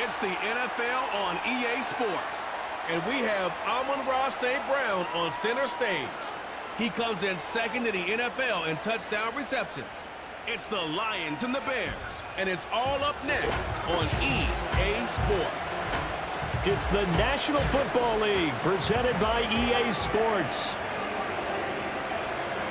It's the NFL on EA Sports. And we have Amon-Ra St. Brown on center stage. He comes in second in the NFL in touchdown receptions. It's the Lions and the Bears, and it's all up next on EA Sports. It's the National Football League presented by EA Sports.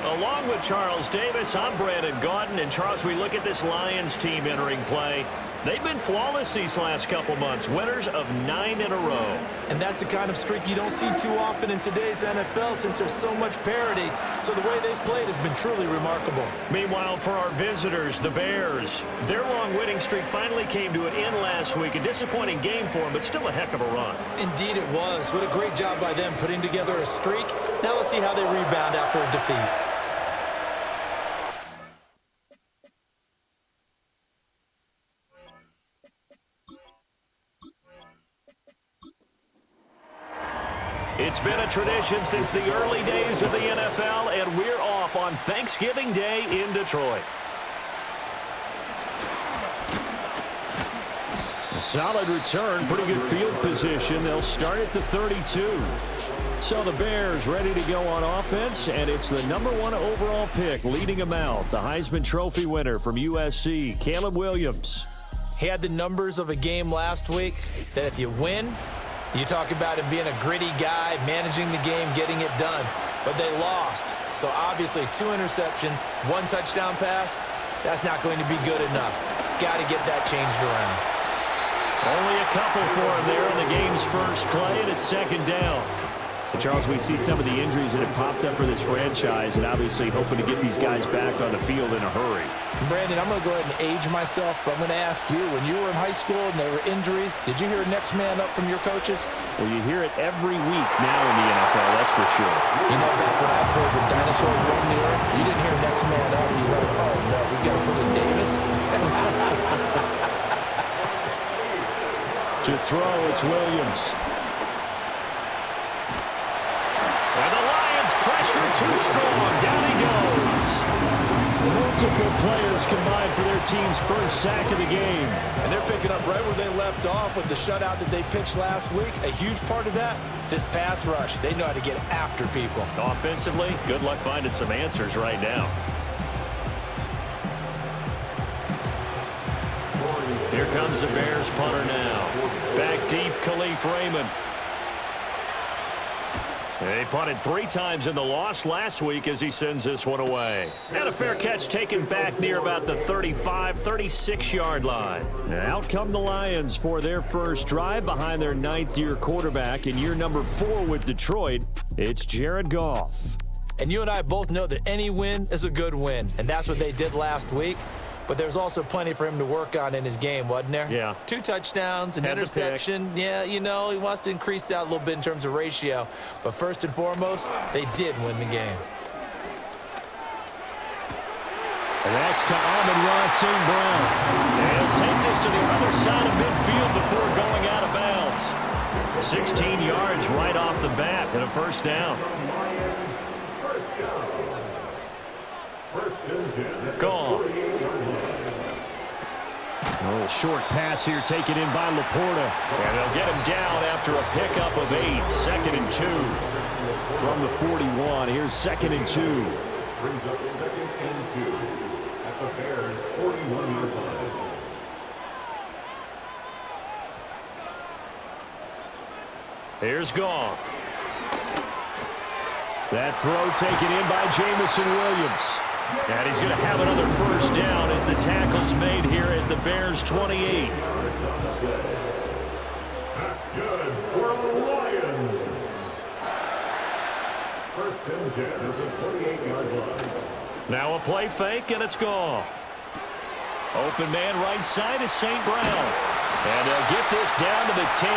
Along with Charles Davis, I'm Brandon Gaudin. And Charles, we look at this Lions team entering play. They've been flawless these last couple months, winners of 9 in a row. And that's the kind of streak you don't see too often in today's NFL since there's so much parity. So the way they've played has been truly remarkable. Meanwhile, for our visitors, the Bears, their long winning streak finally came to an end last week. A disappointing game for them, but still a heck of a run. Indeed it was. What a great job by them putting together a streak. Now let's see how they rebound after a defeat. It's been a tradition since the early days of the NFL, and we're off on Thanksgiving Day in Detroit. A solid return, pretty good field position. They'll start at the 32. So the Bears ready to go on offense, and it's the #1 overall pick leading them out, the Heisman Trophy winner from USC, Caleb Williams. He had the numbers of a game last week that if you win, you talk about him being a gritty guy, managing the game, getting it done. But they lost. So obviously 2 interceptions, 1 touchdown pass, that's not going to be good enough. Got to get that changed around. Only a couple for him there in the game's first play, and it's second down. And Charles, we see some of the injuries that have popped up for this franchise, and obviously hoping to get these guys back on the field in a hurry. Brandon, I'm going to go ahead and age myself, but I'm going to ask you, when you were in high school and there were injuries, did you hear next man up from your coaches? Well, you hear it every week now in the NFL, that's for sure. You know, back when I played with dinosaurs roaming the earth, you didn't hear next man up. You heard, oh, no, we got to put in Davis. To throw, it's Williams. And the Lions pressure too strong. Down he goes. Multiple players combined for their team's first sack of the game. And they're picking up right where they left off with the shutout that they pitched last week. A huge part of that, this pass rush. They know how to get after people. Offensively, good luck finding some answers right now. Here comes the Bears punter now. Back deep, Khalif Raymond. They punted 3 times in the loss last week as he sends this one away. And a fair catch taken back near about the 35, 36-yard line. And out come the Lions for their first drive behind their 9th-year quarterback in year number 4 with Detroit. It's Jared Goff. And you and I both know that any win is a good win, and that's what they did last week. But there's also plenty for him to work on in his game, wasn't there? Yeah. 2 touchdowns, an interception. Yeah, you know, he wants to increase that a little bit in terms of ratio. But first and foremost, they did win the game. And that's to Amon-Ra St. Brown. They'll take this to the other side of midfield before going out of bounds. 16 yards right off the bat and a first down. Gone. A little short pass here taken in by Laporta. And they'll get him down after a pickup of 8. 2nd and 2. From the 41, here's 2nd and 2. Brings up 2nd and 2 at the Bears' 41-yard line. Here's Goff. That throw taken in by Jamison Williams. And he's going to have another first down as the tackle's made here at the Bears' 28. That's good for the Lions. First and 10 at the 28-yard line. Now a play fake, and it's Goff. Open man right side is St. Brown. And they'll get this down to the 10.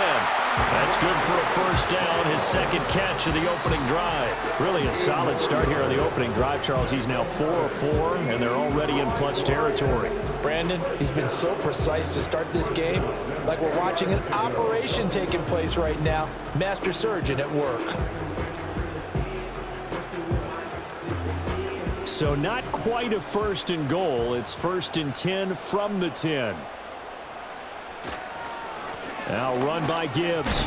That's good for a first down, his 2nd catch of the opening drive. Really a solid start here on the opening drive, Charles. He's now 4 of 4, and they're already in plus territory. Brandon, he's been so precise to start this game, like we're watching an operation taking place right now. Master surgeon at work. So not quite a 1st and goal. It's 1st and 10 from the 10. Now run by Gibbs.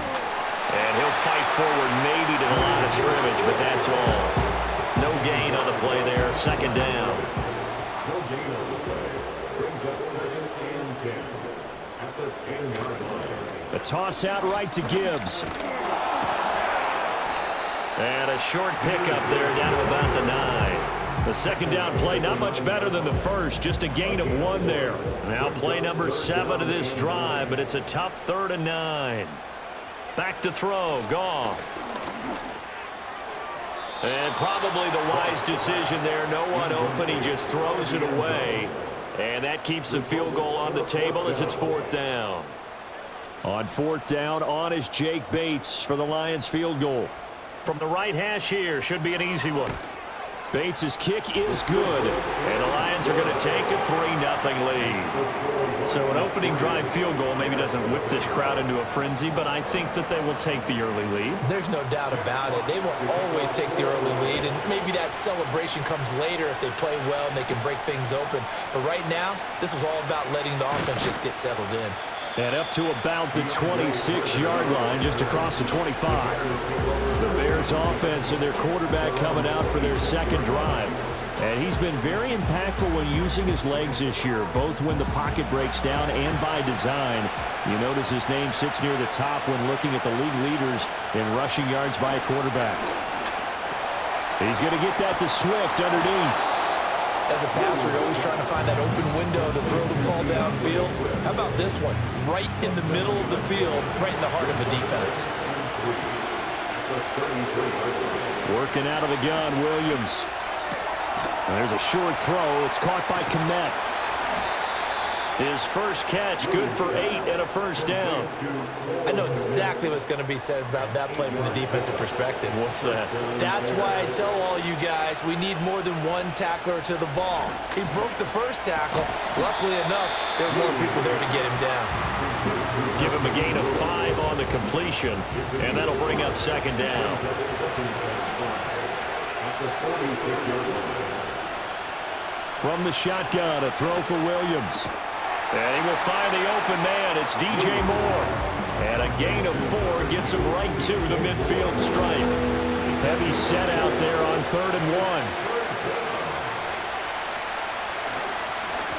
And he'll fight forward maybe to the line of scrimmage, but that's all. No gain on the play there. Second down. No gain on the play. Brings up 2nd and 10 at the 10-yard line. A toss out right to Gibbs. And a short pickup there down to about the 9. The second down play, not much better than the first, just a gain of 1 there. Now play number 7 of this drive, but it's a tough 3rd and 9. Back to throw, Goff. And probably the wise decision there. No one open, he just throws it away. And that keeps the field goal on the table as it's 4th down. On 4th down, on is Jake Bates for the Lions field goal. From the right hash here, should be an easy one. Bates' kick is good, and the Lions are going to take a 3-0 lead. So an opening drive field goal maybe doesn't whip this crowd into a frenzy, but I think that they will take the early lead. There's no doubt about it. They will always take the early lead, and maybe that celebration comes later if they play well and they can break things open. But right now, this is all about letting the offense just get settled in. And up to about the 26-yard line, just across the 25. The Bears offense and their quarterback coming out for their second drive. And he's been very impactful when using his legs this year, both when the pocket breaks down and by design. You notice his name sits near the top when looking at the league leaders in rushing yards by a quarterback. He's going to get that to Swift underneath. As a passer, you're always trying to find that open window to throw the ball downfield. How about this one? Right in the middle of the field, right in the heart of the defense. Working out of the gun, Williams. And there's a short throw. It's caught by Kmet. His first catch, good for 8 and a first down. I know exactly what's going to be said about that play from the defensive perspective. What's that? That's why I tell all you guys we need more than one tackler to the ball. He broke the first tackle. Luckily enough, there were more people there to get him down. Give him a gain of 5 on the completion, and that'll bring up second down. From the shotgun, a throw for Williams. And he will find the open man. It's DJ Moore. And a gain of 4 gets him right to the midfield stripe. Heavy set out there on 3rd and 1.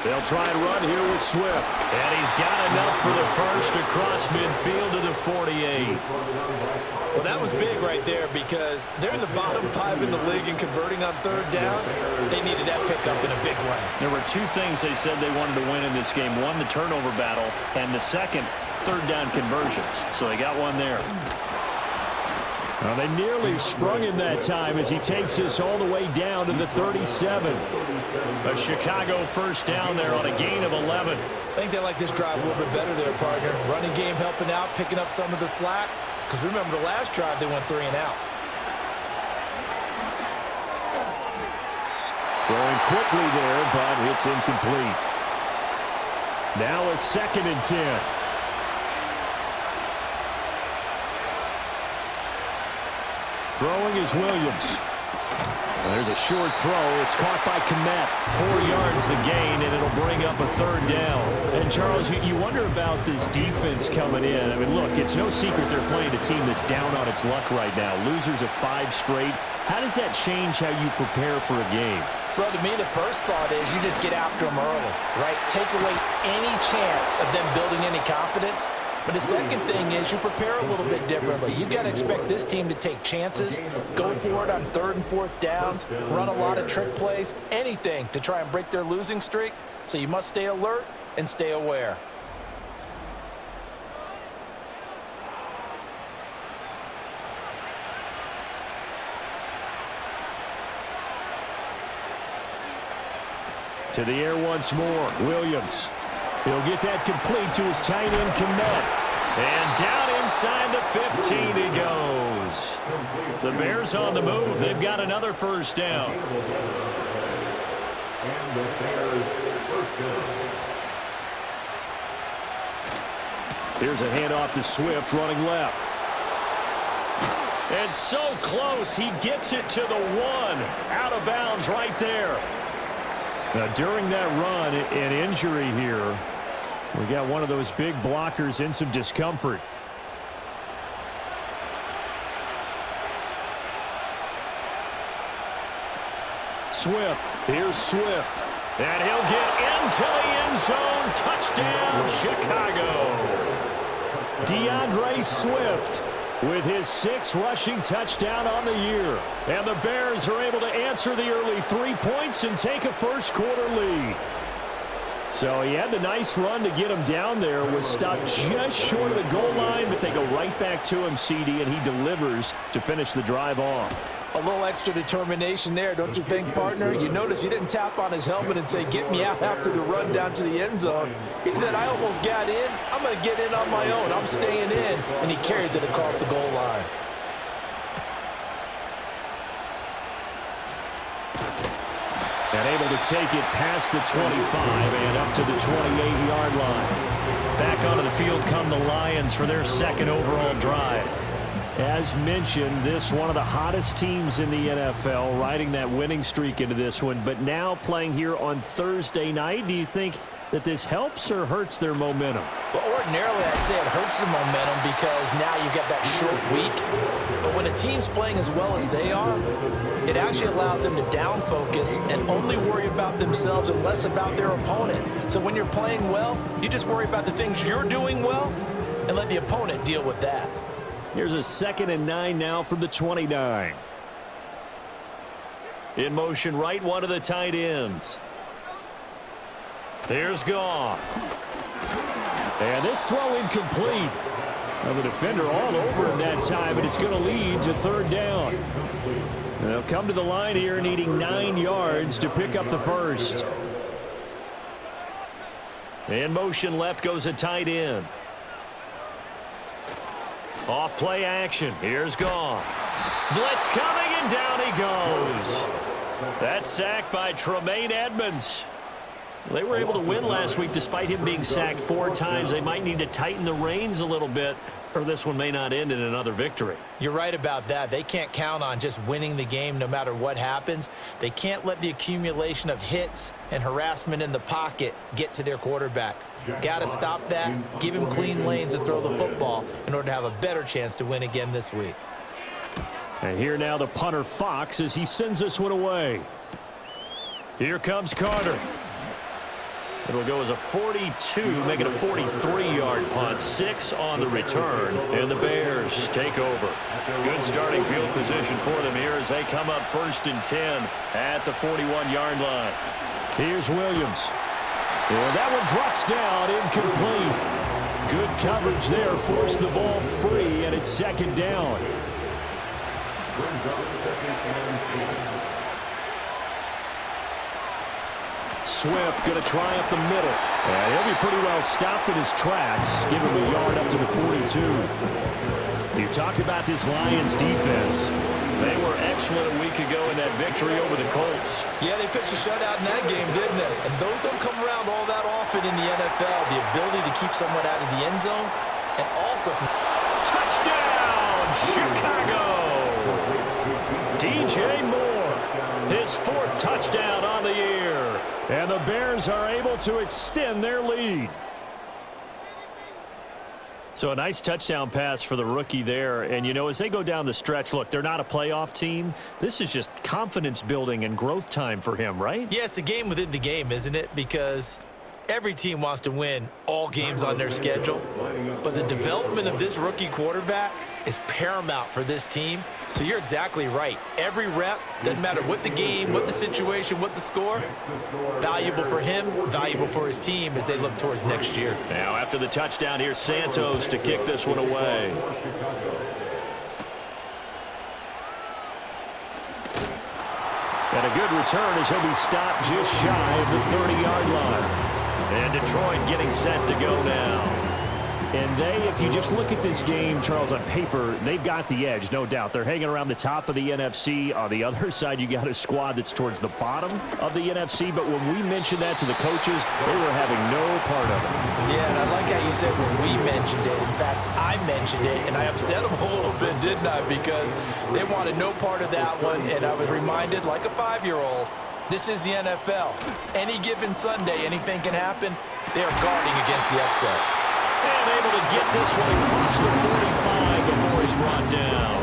They'll try and run here with Swift. And he's got enough for the first across midfield to the 48. Well, that was big right there because they're in the bottom 5 in the league and converting on 3rd down. They needed that pickup in a big way. There were 2 things they said they wanted to win in this game. One, the turnover battle, and the second, 3rd down conversions. So they got one there. Well, they nearly sprung him that time as he takes this all the way down to the 37. A Chicago first down there on a gain of 11. I think they like this drive a little bit better there, partner. Running game helping out, picking up some of the slack. Because remember, the last drive, they went 3 and out. Throwing quickly there, but it's incomplete. Now a 2nd and 10. Throwing is Williams. There's a short throw. It's caught by Kmet. 4 yards the gain, and it'll bring up a 3rd down. And, Charles, you wonder about this defense coming in. I mean, look, it's no secret they're playing a team that's down on its luck right now. Losers of 5 straight. How does that change how you prepare for a game? Well, to me, the first thought is you just get after them early, right? Take away any chance of them building any confidence. But the second thing is you prepare a little bit differently. You got to expect this team to take chances, go for it on 3rd and 4th downs, run a lot of trick plays, anything to try and break their losing streak. So you must stay alert and stay aware. To the air once more, Williams. He'll get that complete to his tight end, Kmet. And down inside the 15 he goes. The Bears on the move. They've got another first down. And the Bears first down. Here's a handoff to Swift running left. And so close. He gets it to the 1. Out of bounds right there. Now, during that run, an injury here. We got one of those big blockers in some discomfort. Swift. Here's Swift. And he'll get into the end zone. Touchdown, Chicago. DeAndre Swift with his 6th rushing touchdown on the year. And the Bears are able to answer the early 3 points and take a first-quarter lead. So he had the nice run to get him down there, was stopped just short of the goal line, but they go right back to him, CD, and he delivers to finish the drive off. A little extra determination there, don't you think, partner? You notice he didn't tap on his helmet and say, get me out after the run down to the end zone. He said, I almost got in. I'm going to get in on my own. I'm staying in. And he carries it across the goal line. And able to take it past the 25 and up to the 28-yard line. Back onto the field come the Lions for their 2nd overall drive. As mentioned, this one of the hottest teams in the NFL, riding that winning streak into this one, but now playing here on Thursday night. Do you think that this helps or hurts their momentum? Well, ordinarily, I'd say it hurts the momentum because now you get that short week. But when a team's playing as well as they are, it actually allows them to down focus and only worry about themselves and less about their opponent. So when you're playing well, you just worry about the things you're doing well and let the opponent deal with that. Here's a 2nd and 9 now from the 29. In motion, right one of the tight ends. There's Goff. And this throw incomplete. Well, the defender all over him that time, and it's going to lead to 3rd down. And they'll come to the line here needing 9 yards to pick up the first. In motion, left goes a tight end. Off play action. Here's Goff. Blitz coming, and down he goes. That's sacked by Tremaine Edmonds. They were able to win last week despite him being sacked 4 times. They might need to tighten the reins a little bit, or this one may not end in another victory. You're right about that. They can't count on just winning the game no matter what happens. They can't let the accumulation of hits and harassment in the pocket get to their quarterback. Got to stop that, give him clean lanes and throw the football in order to have a better chance to win again this week. And here now the punter Fox as he sends this one away. Here comes Carter. It'll go as a 42, make it a 43-yard punt. 6 on the return, and the Bears take over. Good starting field position for them here as they come up 1st and 10 at the 41-yard line. Here's Williams. And that one drops down, incomplete. Good coverage there, forced the ball free, and it's 2nd down. Swift going to try up the middle. And he'll be pretty well stopped in his tracks. Give him a yard up to the 42. You talk about this Lions defense. They were excellent a week ago in that victory over the Colts. Yeah, they pitched a shutout in that game, didn't they? And those don't come around all that often in the NFL. The ability to keep someone out of the end zone and also from touchdown, Chicago! DJ Moore, his 4th touchdown on the year. And the Bears are able to extend their lead. So a nice touchdown pass for the rookie there. And, you know, as they go down the stretch, look, they're not a playoff team. This is just confidence building and growth time for him, right? Yeah, it's a game within the game, isn't it? Because every team wants to win all games on their schedule. But the development of this rookie quarterback is paramount for this team. So you're exactly right. Every rep, doesn't matter what the game, what the situation, what the score, valuable for him, valuable for his team as they look towards next year. Now after the touchdown, here's Santos to kick this one away. And a good return as he'll be stopped just shy of the 30-yard line. And Detroit getting set to go now. And they, if you just look at this game, Charles, on paper, they've got the edge, no doubt. They're hanging around the top of the NFC. On the other side, you got a squad that's towards the bottom of the NFC. But when we mentioned that to the coaches, they were having no part of it. Yeah, and I like how you said when we mentioned it. In fact, I mentioned it, and I upset them a little bit, didn't I? Because they wanted no part of that one, and I was reminded, like a 5-year-old, This is the NFL. Any given Sunday, anything can happen. They are guarding against the upset. And able to get this one across the 45 before he's brought down.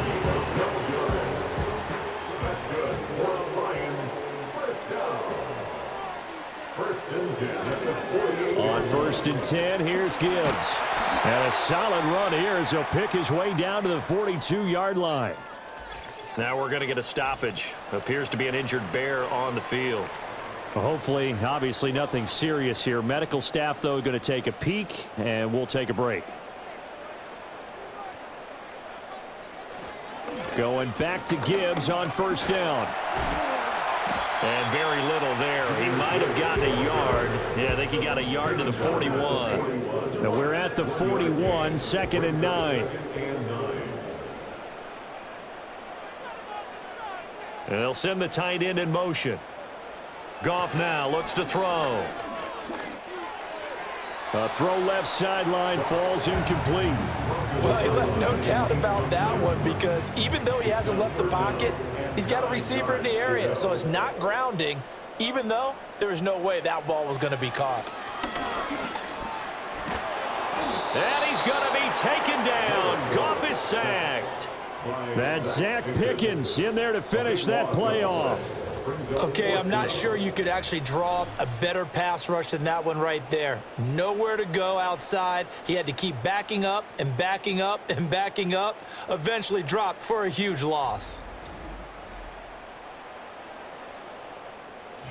That's good. For the Lions, first down. First and 10 at the 48. On first and 10, here's Gibbs. And a solid run here as he'll pick his way down to the 42-yard line. Now we're going to get a stoppage. Appears to be an injured Bear on the field. Well, hopefully, obviously nothing serious here. Medical staff, though, going to take a peek, and we'll take a break. Going back to Gibbs on first down. And very little there. He might have gotten a yard. Yeah, I think he got a yard to the 41. Now we're at the 41, 2nd and 9. And they'll send the tight end in motion. Goff now looks to throw. A throw left sideline, falls incomplete. Well, he left no doubt about that one, because even though he hasn't left the pocket, he's got a receiver in the area, so it's not grounding, even though there is no way that ball was going to be caught. And he's going to be taken down. Goff is sacked. That's Zach Pickens in there to finish that play off. Okay, I'm not sure you could actually draw up a better pass rush than that one right there. Nowhere to go outside. He had to keep backing up and backing up and backing up. Eventually dropped for a huge loss.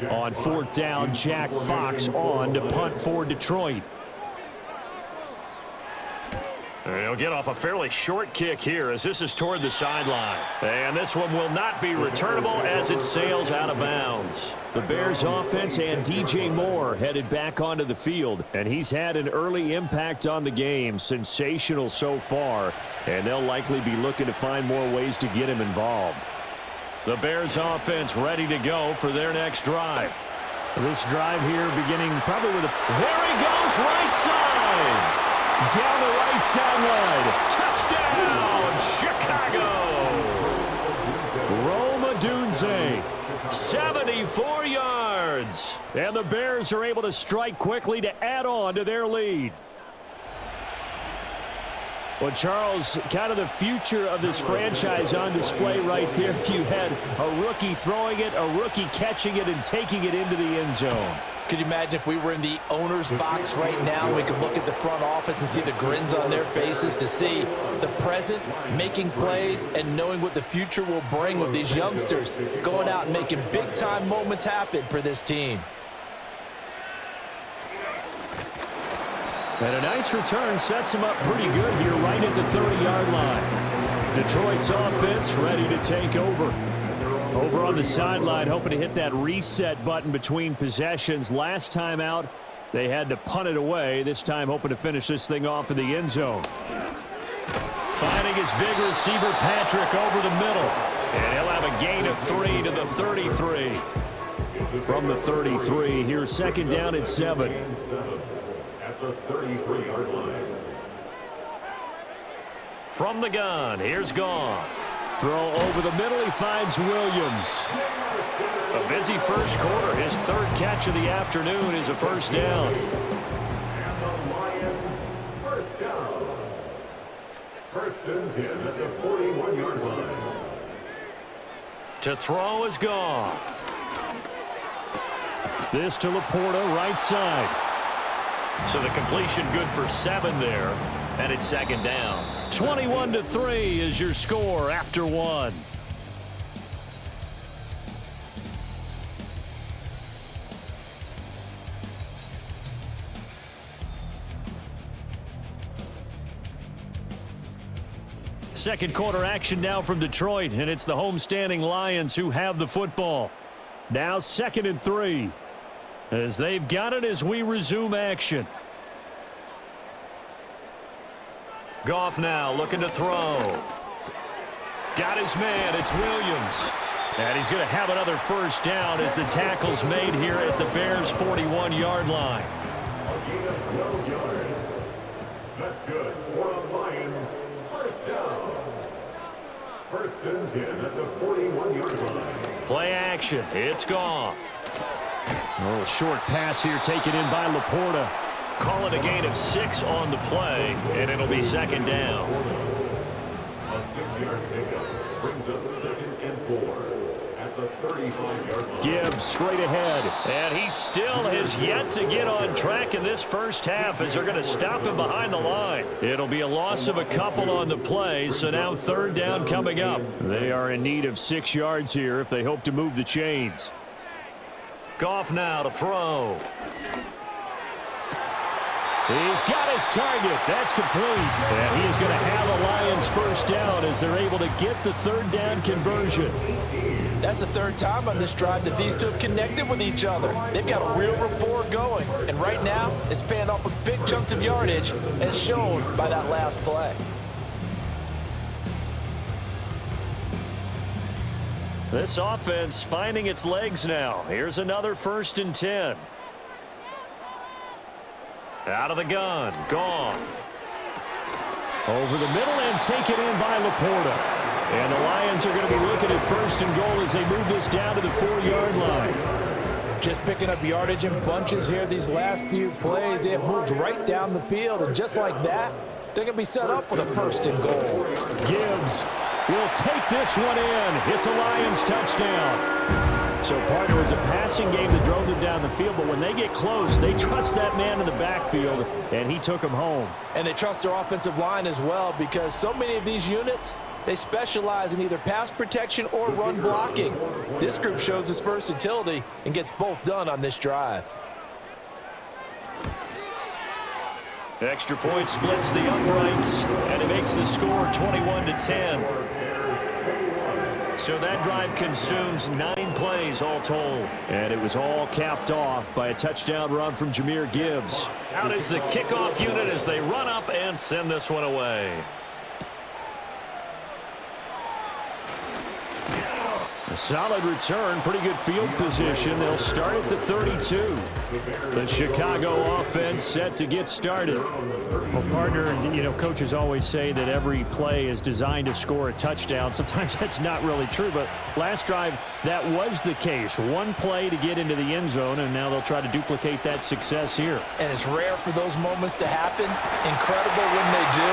On fourth down, Jack Fox on to punt for Detroit. He'll get off a fairly short kick here as this is toward the sideline. And this one will not be returnable as it sails out of bounds. The Bears offense and DJ Moore headed back onto the field. And he's had an early impact on the game. Sensational so far. And they'll likely be looking to find more ways to get him involved. The Bears offense ready to go for their next drive. This drive here beginning probably with a... There he goes, right side. Down the right sideline. Touchdown, Chicago. Rome Odunze, 74 yards. And the Bears are able to strike quickly to add on to their lead. Well, Charles, kind of the future of this franchise on display right there. You had a rookie throwing it, a rookie catching it, and taking it into the end zone. Could you imagine if we were in the owner's box right now, we could look at the front office and see the grins on their faces to see the present making plays and knowing what the future will bring with these youngsters going out and making big-time moments happen for this team. And a nice return sets him up pretty good here right at the 30-yard line. Detroit's offense ready to take over. Over on the sideline, hoping to hit that reset button between possessions. Last time out, they had to punt it away. This time, hoping to finish this thing off in the end zone. Finding his big receiver, Patrick, over the middle. And he'll have a gain of 3 to the 33. From the 33, here's second down at 7. At the 33-yard line. From the gun, here's Goff. Throw over the middle, he finds Williams. A busy first quarter. His third catch of the afternoon is a first down. And the Lions, first down. First and 10 at the 41-yard line. To throw is Goff. This to Laporta, right side. So the completion good for 7 there. And it's second down. 21-3 is your score after 1. Second quarter action now from Detroit, and it's the homestanding Lions who have the football. Now 2nd and 3 as they've got it as we resume action. Goff now looking to throw. Got his man. It's Williams. And he's going to have another first down as the tackle's made here at the Bears' 41-yard line. A gain of 12 yards. That's good for the Lions. First down. First and 10 at the 41-yard line. Play action. It's Goff. A little short pass here taken in by Laporta. Call it a gain of 6 on the play, and it'll be second down. A 6-yard pickup brings up 2nd and 4 at the 35-yard line. Gibbs straight ahead, and he still has yet to get on track in this first half as they're going to stop him behind the line. It'll be a loss of a couple on the play, so now third down coming up. They are in need of 6 yards here if they hope to move the chains. Goff now to throw. He's got his target. That's complete. And he is going to have a Lions first down as they're able to get the third down conversion. That's the third time on this drive that these two have connected with each other. They've got a real rapport going. And right now, it's paying off with big chunks of yardage, as shown by that last play. This offense finding its legs now. Here's another 1st and 10. Out of the gun, Goff. Over the middle and taken in by Laporta. And the Lions are going to be looking at 1st and goal as they move this down to the 4-yard line. Just picking up yardage in bunches here these last few plays. They have moved right down the field, and just like that, they're going to be set up with a 1st and goal. Gibbs will take this one in. It's a Lions touchdown. So, partner, it was a passing game that drove them down the field, but when they get close, they trust that man in the backfield, and he took them home. And they trust their offensive line as well, because so many of these units, they specialize in either pass protection or run blocking. This group shows its versatility and gets both done on this drive. Extra point splits the uprights, and it makes the score 21-10. So that drive consumes 9 plays all told. And it was all capped off by a touchdown run from Jahmyr Gibbs. Out is the kickoff unit as they run up and send this one away. A solid return, pretty good field position. They'll start at the 32. The Chicago offense set to get started. Well, partner, you know, coaches always say that every play is designed to score a touchdown. Sometimes that's not really true, but last drive, that was the case. One play to get into the end zone, and now they'll try to duplicate that success here. And it's rare for those moments to happen. Incredible when they do.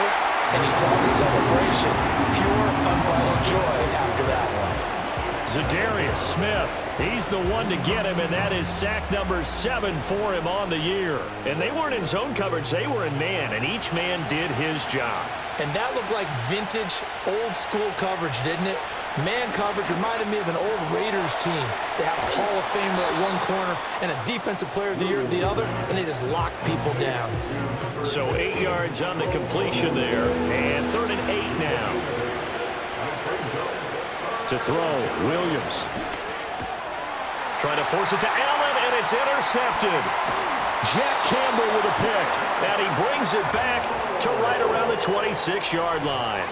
And you saw the celebration. Pure, unbridled joy after that one. Za'Darius Smith, he's the one to get him, and that is sack number 7 for him on the year. And they weren't in zone coverage, they were in man, and each man did his job. And that looked like vintage, old-school coverage, didn't it? Man coverage reminded me of an old Raiders team. They have a Hall of Famer at one corner and a Defensive Player of the Year at the other, and they just lock people down. So 8 yards on the completion there, and 3rd and 8 now. To throw, Williams. Trying to force it to Allen, and it's intercepted. Jack Campbell with a pick, and he brings it back to right around the 26-yard line.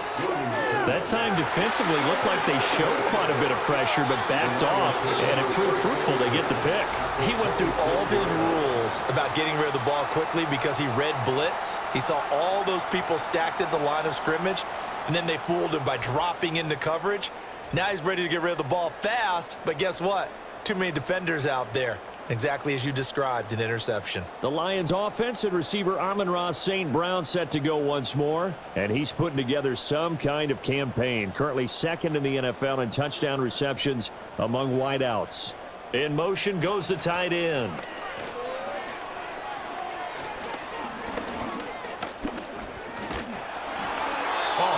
That time defensively looked like they showed quite a bit of pressure, but backed off, and it proved fruitful to get the pick. He went through all of his rules about getting rid of the ball quickly because he read blitz. He saw all those people stacked at the line of scrimmage, and then they fooled him by dropping into coverage. Now he's ready to get rid of the ball fast, but guess what? Too many defenders out there. Exactly as you described, an interception. The Lions offense and receiver Amon-Ra St. Brown set to go once more, and he's putting together some kind of campaign. Currently 2nd in the NFL in touchdown receptions among wideouts. In motion goes the tight end.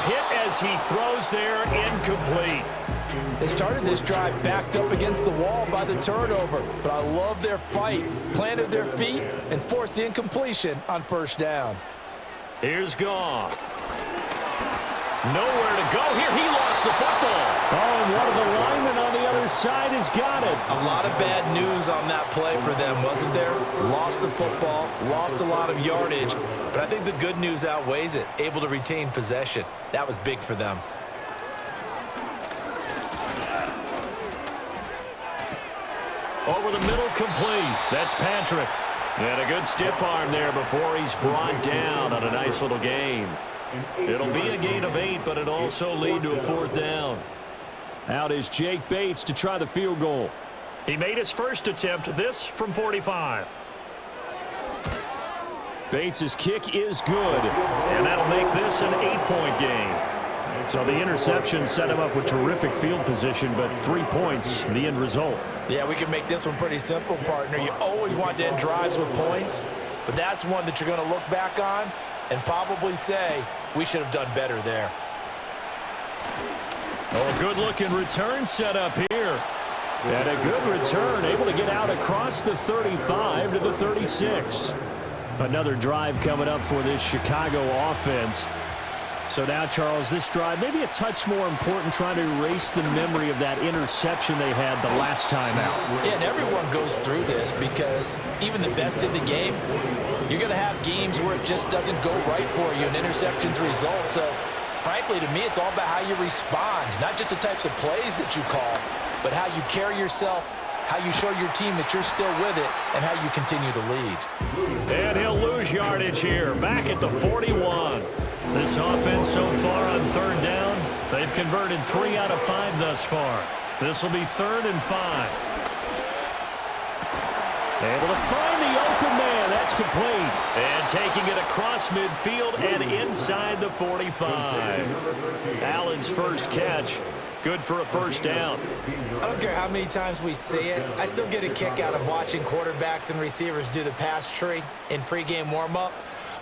Hit as he throws there, incomplete. They started this drive backed up against the wall by the turnover, but I love their fight, planted their feet, and forced the incompletion on 1st down. Here's Goff. Nowhere to go here. He lost the football. Oh, and one of the linemen on the other side has got it. A lot of bad news on that play for them, wasn't there? Lost the football, lost a lot of yardage, but I think the good news outweighs it. Able to retain possession. That was big for them. Over the middle, complete. That's Patrick. And a good stiff arm there before he's brought down on a nice little gain. It'll be a gain of 8, but it also lead to a 4th down. Out is Jake Bates to try the field goal. He made his first attempt, this from 45. Bates' kick is good. And that'll make this an 8-point game. So the interception set him up with terrific field position, but 3 points, the end result. Yeah, we can make this one pretty simple, partner. You always want to end drives with points, but that's one that you're going to look back on and probably say, we should have done better there. Oh, a good-looking return set up here. And a good return, able to get out across the 35 to the 36. Another drive coming up for this Chicago offense. So now, Charles, this drive maybe a touch more important, trying to erase the memory of that interception they had the last time out. Yeah, and everyone goes through this because even the best in the game, you're going to have games where it just doesn't go right for you and interceptions result. So, frankly, to me, it's all about how you respond, not just the types of plays that you call, but how you carry yourself, how you show your team that you're still with it, and how you continue to lead. And he'll lose yardage here, back at the 41. This offense so far on third down, they've converted 3 out of 5 thus far. This will be 3rd and 5. Able to find the open man. That's complete. And taking it across midfield and inside the 45. Allen's first catch. Good for a first down. I don't care how many times we see it. I still get a kick out of watching quarterbacks and receivers do the pass tree in pregame warm-up.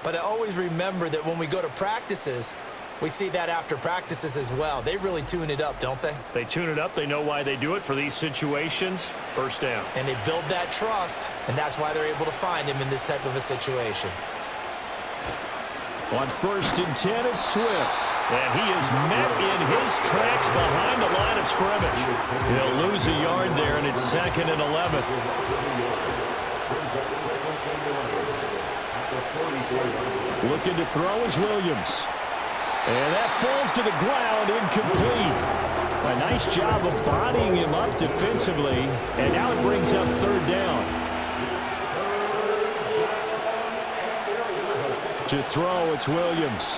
But I always remember that when we go to practices, we see that after practices as well. They really tune it up, don't they? They tune it up. They know why they do it for these situations. First down. And they build that trust, and that's why they're able to find him in this type of a situation. On 1st and 10, it's Swift. And he is met in his tracks behind the line of scrimmage. He'll lose a yard there, and it's 2nd and 11. Looking to throw is Williams. And that falls to the ground, incomplete. A nice job of bodying him up defensively, and now it brings up 3rd down. To throw, it's Williams.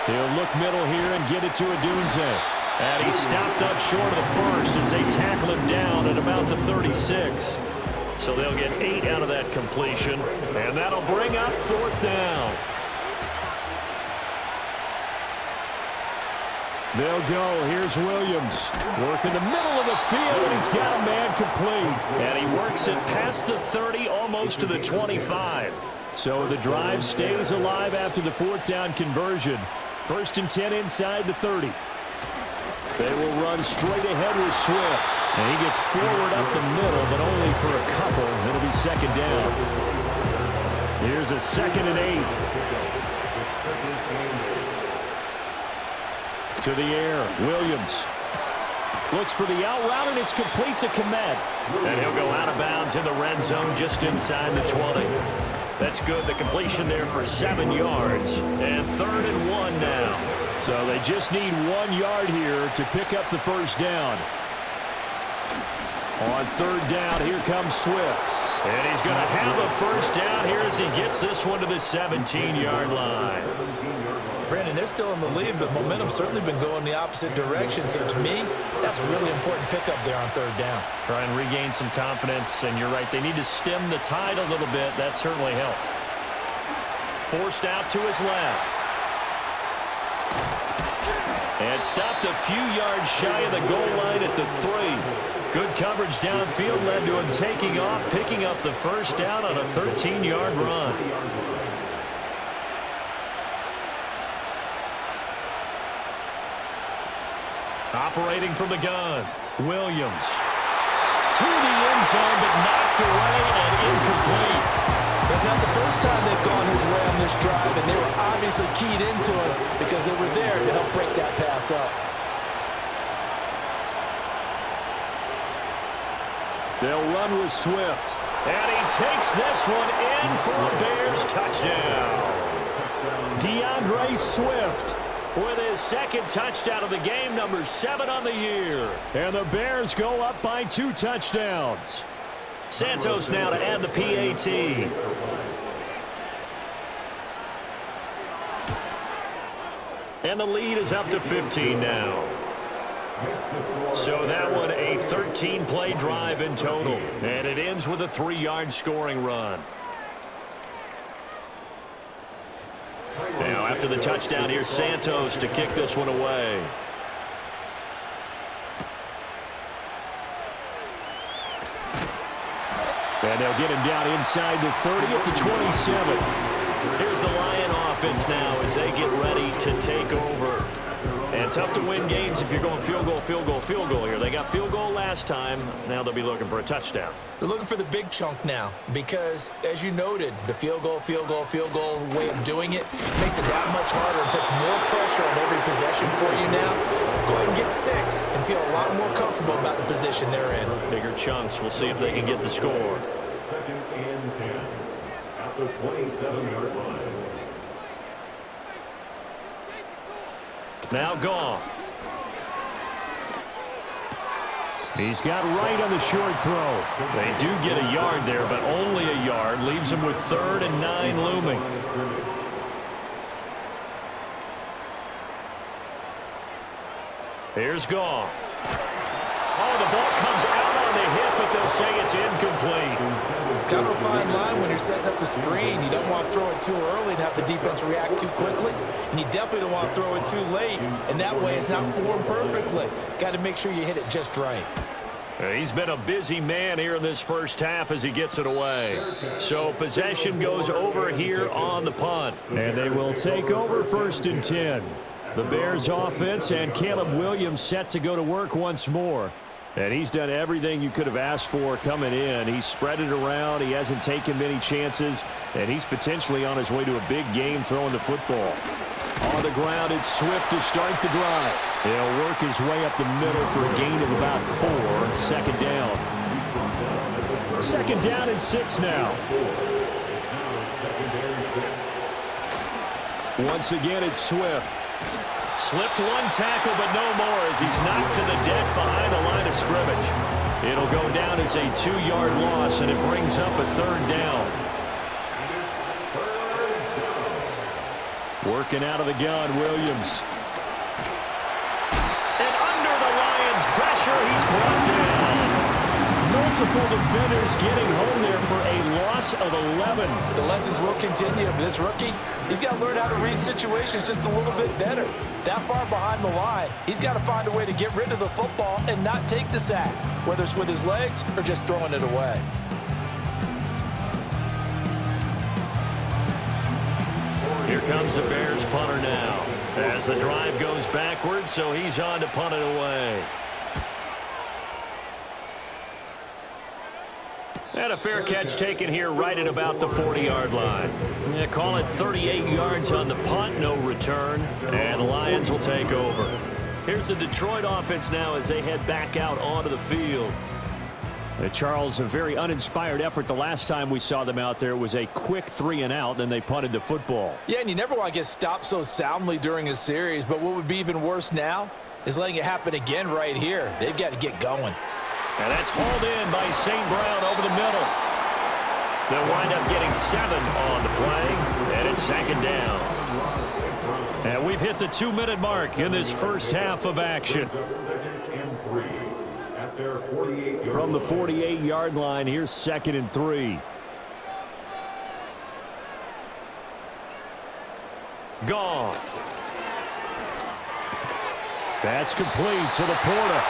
He'll look middle here and get it to Adunze. And he stopped up short of the first as they tackle him down at about the 36. So they'll get 8 out of that completion, and that'll bring up 4th down. They'll go. Here's Williams. Working the middle of the field, and he's got a man complete. And he works it past the 30, almost to the 25. So the drive stays alive after the 4th down conversion. 1st and 10 inside the 30. They will run straight ahead with Swift. And he gets forward up the middle, but only for a couple. It'll be 2nd down. Here's a 2nd and 8. To the air, Williams. Looks for the out route, and it's complete to Komet. And he'll go out of bounds in the red zone just inside the 20. That's good. The completion there for 7 yards. And 3rd and 1 now. So they just need 1 yard here to pick up the first down. On 3rd down, here comes Swift. And he's going to have a first down here as he gets this one to the 17-yard line. Brandon, they're still in the lead, but momentum's certainly been going the opposite direction. So to me, that's a really important pickup there on 3rd down. Try and regain some confidence, and you're right, they need to stem the tide a little bit. That certainly helped. Forced out to his left. And stopped a few yards shy of the goal line at the 3. Good coverage downfield led to him taking off, picking up the first down on a 13-yard run. Operating from the gun, Williams. To the end zone, but knocked away and incomplete. That's not the first time they've gone his way on this drive, and they were obviously keyed into it because they were there to help break that pass up. They'll run with Swift. And he takes this one in for a Bears touchdown. DeAndre Swift with his 2nd touchdown of the game, number 7 on the year. And the Bears go up by 2 touchdowns. Santos now to add the PAT. And the lead is up to 15 now. So that one a 13-play drive in total. And it ends with a 3-yard scoring run. Now after the touchdown, here's Santos to kick this one away. And they'll get him down inside the 30 at the 27. Here's the Lion offense now as they get ready to take over. And tough to win games if you're going field goal, field goal, field goal here. They got field goal last time. Now they'll be looking for a touchdown. They're looking for the big chunk now because, as you noted, the field goal way of doing it makes it that much harder and puts more pressure on every possession for you now. Go ahead and get 6 and feel a lot more comfortable about the position they're in. Bigger chunks. We'll see if they can get the score. 2nd and 10 at the 27-yard line. Now Goff. He's got right on the short throw. They do get a yard there, but only a yard. Leaves them with 3rd and 9 looming. Here's Goff. Oh, the ball comes out on the hit, but they'll say it's incomplete. Kind of a fine line when you're setting up the screen. You don't want to throw it too early and have the defense react too quickly. And you definitely don't want to throw it too late. And that way it's not formed perfectly. Got to make sure you hit it just right. He's been a busy man here in this first half as he gets it away. So possession goes over here on the punt. And they will take over 1st and 10. The Bears offense and Caleb Williams set to go to work once more. And he's done everything you could have asked for coming in. He's spread it around. He hasn't taken many chances. And he's potentially on his way to a big game throwing the football. On the ground, it's Swift to start the drive. He'll work his way up the middle for a gain of about 4. 2nd down. 2nd down and 6 now. Once again, it's Swift. Slipped one tackle, but no more as he's knocked to the deck behind the line of scrimmage. It'll go down as a 2-yard loss, and it brings up a 3rd down. Working out of the gun, Williams. And under the Lions' pressure, he's brought down. Multiple defenders getting home there for a loss of 11. The lessons will continue. This rookie, he's got to learn how to read situations just a little bit better. That far behind the line, he's got to find a way to get rid of the football and not take the sack, whether it's with his legs or just throwing it away. Here comes the Bears punter now as the drive goes backwards, so he's on to punt it away. And a fair catch taken here right at about the 40-yard line. Yeah, call it 38 yards on the punt, no return, and the Lions will take over. Here's the Detroit offense now as they head back out onto the field. Charles, a very uninspired effort. The last time we saw them out there was a quick 3-and-out, then they punted the football. Yeah, and you never want to get stopped so soundly during a series, but what would be even worse now is letting it happen again right here. They've got to get going. And that's hauled in by St. Brown over the middle. They'll wind up getting 7 on the play, and it's 2nd down. And we've hit the 2-minute mark in this first half of action. From the 48-yard line, here's 2nd and 3. Goff. That's complete to the Porter.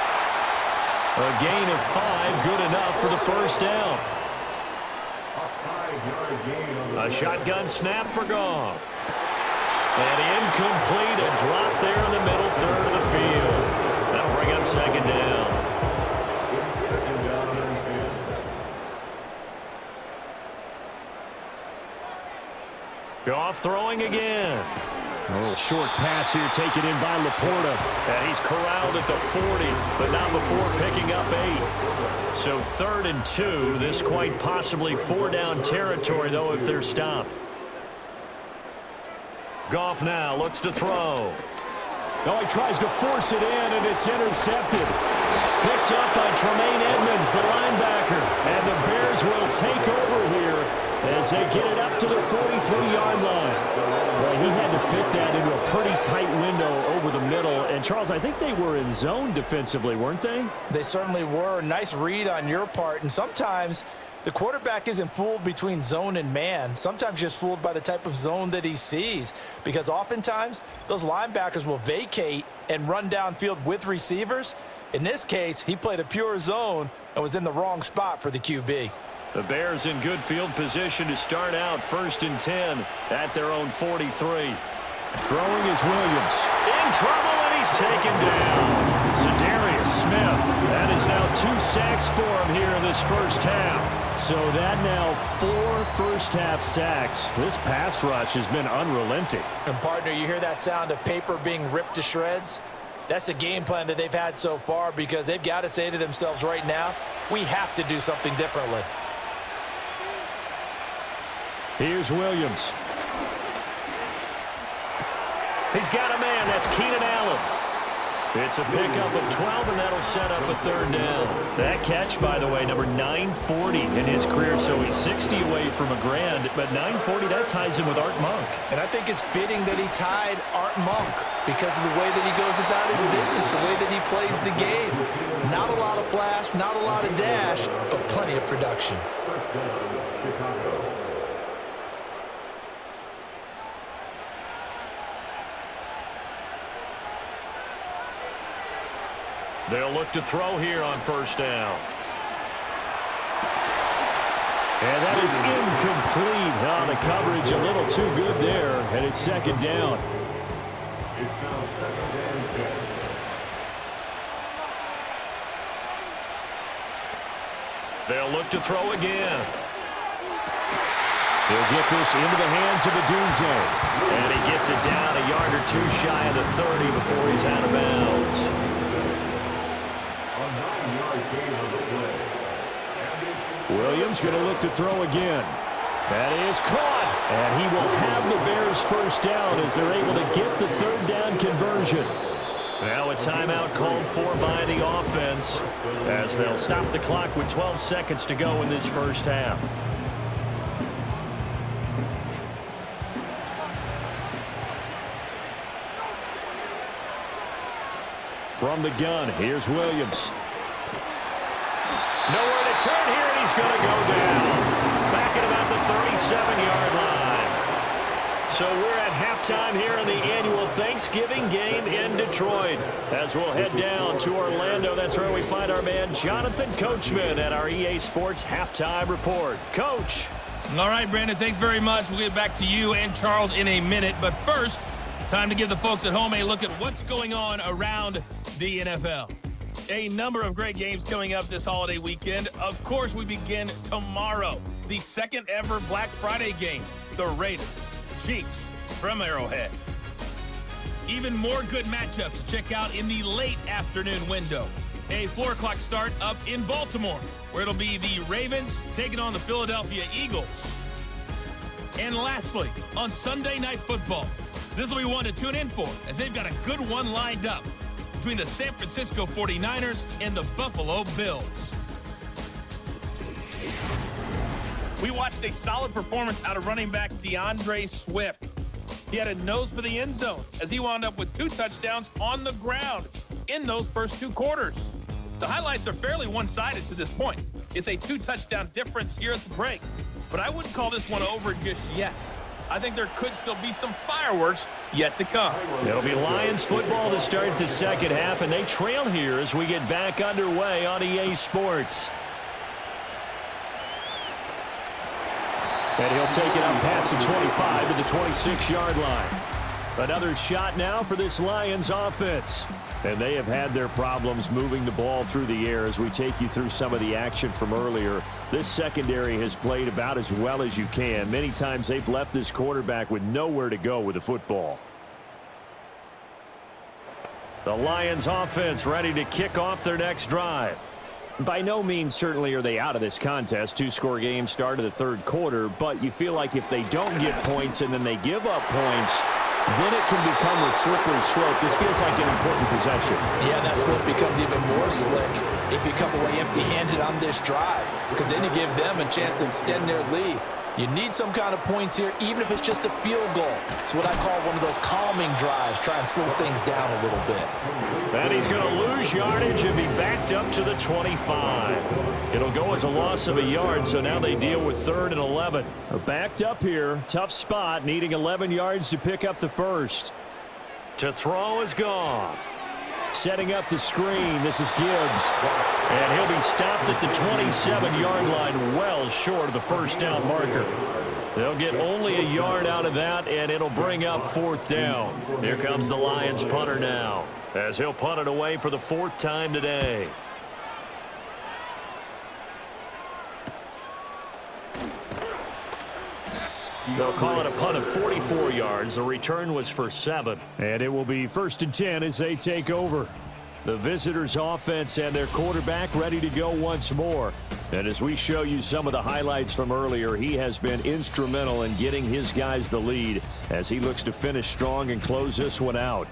A gain of 5, good enough for the 1st down. A shotgun snap for Goff. And incomplete, a drop there in the middle third of the field. That'll bring up 2nd down. Goff throwing again. A little short pass here taken in by Laporta. And he's corralled at the 40, but not before picking up 8. So 3rd and 2. This quite possibly 4-down territory, though, if they're stopped. Goff now looks to throw. Oh, he tries to force it in, and it's intercepted. Picked up by Tremaine Edmonds, the linebacker. And the Bears will take over here as they get it up to the 43-yard line. Well, he had to fit that into a pretty tight window over the middle. And, Charles, I think they were in zone defensively, weren't they? They certainly were. Nice read on your part. And sometimes the quarterback isn't fooled between zone and man. Sometimes just fooled by the type of zone that he sees. Because oftentimes, those linebackers will vacate and run downfield with receivers. In this case, he played a pure zone and was in the wrong spot for the QB. The Bears in good field position to start out 1st and 10 at their own 43. Throwing is Williams. In trouble, and he's taken down. Za'Darius Smith. That is now 2 sacks for him here in this first half. So that now 4 first-half sacks. This pass rush has been unrelenting. And, partner, you hear that sound of paper being ripped to shreds? That's the game plan that they've had so far because they've got to say to themselves right now, we have to do something differently. Here's Williams. He's got a man. That's Keenan Allen. It's a pickup of 12, and that'll set up a 3rd down. That catch, by the way, number 940 in his career, so he's 60 away from a grand, but 940, that ties him with Art Monk. And I think it's fitting that he tied Art Monk because of the way that he goes about his business, the way that he plays the game. Not a lot of flash, not a lot of dash, but plenty of production. First down, Chicago. They'll look to throw here on 1st down. And that is incomplete. Oh, the coverage a little too good there, and it's 2nd down. It's now 2nd and 10. They'll look to throw again. He'll get this into the hands of Adunze. And he gets it down a yard or 2 shy of the 30 before he's out of bounds. Williams going to look to throw again. That is caught. And he will have the Bears 1st down as they're able to get the 3rd down conversion. Now a timeout called for by the offense as they'll stop the clock with 12 seconds to go in this first half. From the gun, here's Williams. Nowhere to turn here, and he's going to go down. Back at about the 37-yard line. So we're at halftime here in the annual Thanksgiving game in Detroit. As we'll head down to Orlando, that's where we find our man Jonathan Coachman at our EA Sports Halftime Report. Coach. All right, Brandon, thanks very much. We'll get back to you and Charles in a minute. But first, time to give the folks at home a look at what's going on around the NFL. A number of great games coming up this holiday weekend. Of course, we begin tomorrow. The 2nd ever Black Friday game. The Raiders, Chiefs from Arrowhead. Even more good matchups to check out in the late afternoon window. A 4 o'clock start up in Baltimore, where it'll be the Ravens taking on the Philadelphia Eagles. And lastly, on Sunday Night Football, this will be one to tune in for, as they've got a good one lined up between the San Francisco 49ers and the Buffalo Bills. We watched a solid performance out of running back DeAndre Swift. He had a nose for the end zone as he wound up with 2 touchdowns on the ground in those first 2 quarters. The highlights are fairly one-sided to this point. It's a 2-touchdown difference here at the break, but I wouldn't call this one over just yet. I think there could still be some fireworks yet to come. It'll be Lions football to start the second half, and they trail here as we get back underway on EA Sports. And he'll take it up past the 25 to the 26-yard line. Another shot now for this Lions offense. And they have had their problems moving the ball through the air as we take you through some of the action from earlier. This secondary has played about as well as you can. Many times they've left this quarterback with nowhere to go with the football. The Lions offense ready to kick off their next drive. By no means certainly are they out of this contest. 2-score game start of the 3rd quarter, but you feel like if they don't get points and then they give up points, then it can become a slippery slope. This feels like an important possession. Yeah, that slip becomes even more slick if you come away empty-handed on this drive, because then you give them a chance to extend their lead. You need some kind of points here, even if it's just a field goal. It's what I call one of those calming drives. Try and slow things down a little bit. And he's going to lose yardage and be backed up to the 25. It'll go as a loss of a yard, so now they deal with 3rd and 11. Backed up here. Tough spot, needing 11 yards to pick up the first. To throw is Goff. Setting up the screen. This is Gibbs. And he'll be stopped at the 27-yard line, well short of the first down marker. They'll get only a yard out of that, and it'll bring up 4th down. Here comes the Lions punter now, as he'll punt it away for the 4th time today. They'll call it a punt of 44 yards. The return was for 7. And it will be 1st and 10 as they take over. The visitors' offense and their quarterback ready to go once more. And as we show you some of the highlights from earlier, he has been instrumental in getting his guys the lead as he looks to finish strong and close this one out.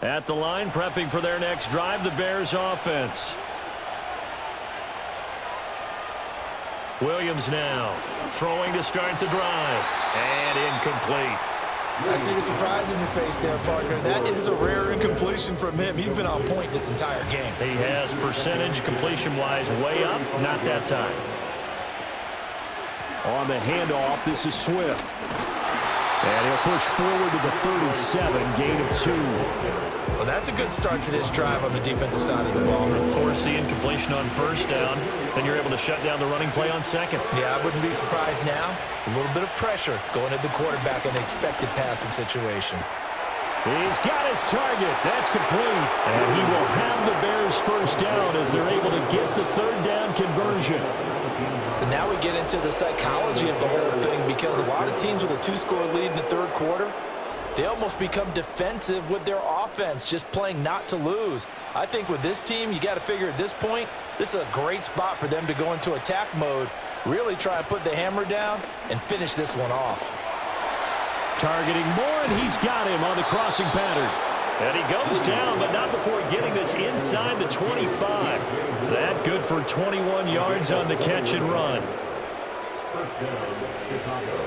At the line, prepping for their next drive, the Bears offense. Williams now throwing to start the drive, and incomplete. I see the surprise in your face there, partner. That is a rare incompletion from him. He's been on point this entire game. He has percentage completion-wise way up, not that time. On the handoff, this is Swift. And he'll push forward to the 37, gain of 2. Well, that's a good start to this drive on the defensive side of the ball. Force the incompletion on 1st down, then you're able to shut down the running play on 2nd. Yeah, I wouldn't be surprised now. A little bit of pressure going at the quarterback in an expected passing situation. He's got his target. That's complete. And he will have the Bears 1st down as they're able to get the 3rd down conversion. But now we get into the psychology of the whole thing, because a lot of teams with a 2-score lead in the 3rd quarter, they almost become defensive with their offense, just playing not to lose. I think with this team, you got to figure at this point, this is a great spot for them to go into attack mode, really try and put the hammer down and finish this one off. Targeting Moore, and he's got him on the crossing pattern. And he goes down, but not before getting this inside the 25. That good for 21 yards on the catch and run. First down, Chicago.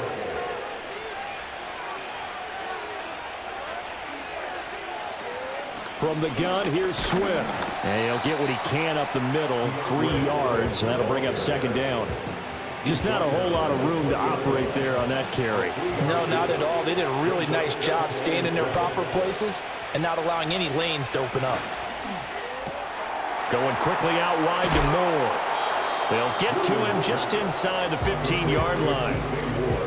From the gun, here's Swift. And he'll get what he can up the middle, 3 yards. And that'll bring up 2nd down. Just not a whole lot of room to operate there on that carry. No, not at all. They did a really nice job staying in their proper places and not allowing any lanes to open up. Going quickly out wide to Moore. They'll get to him just inside the 15-yard line.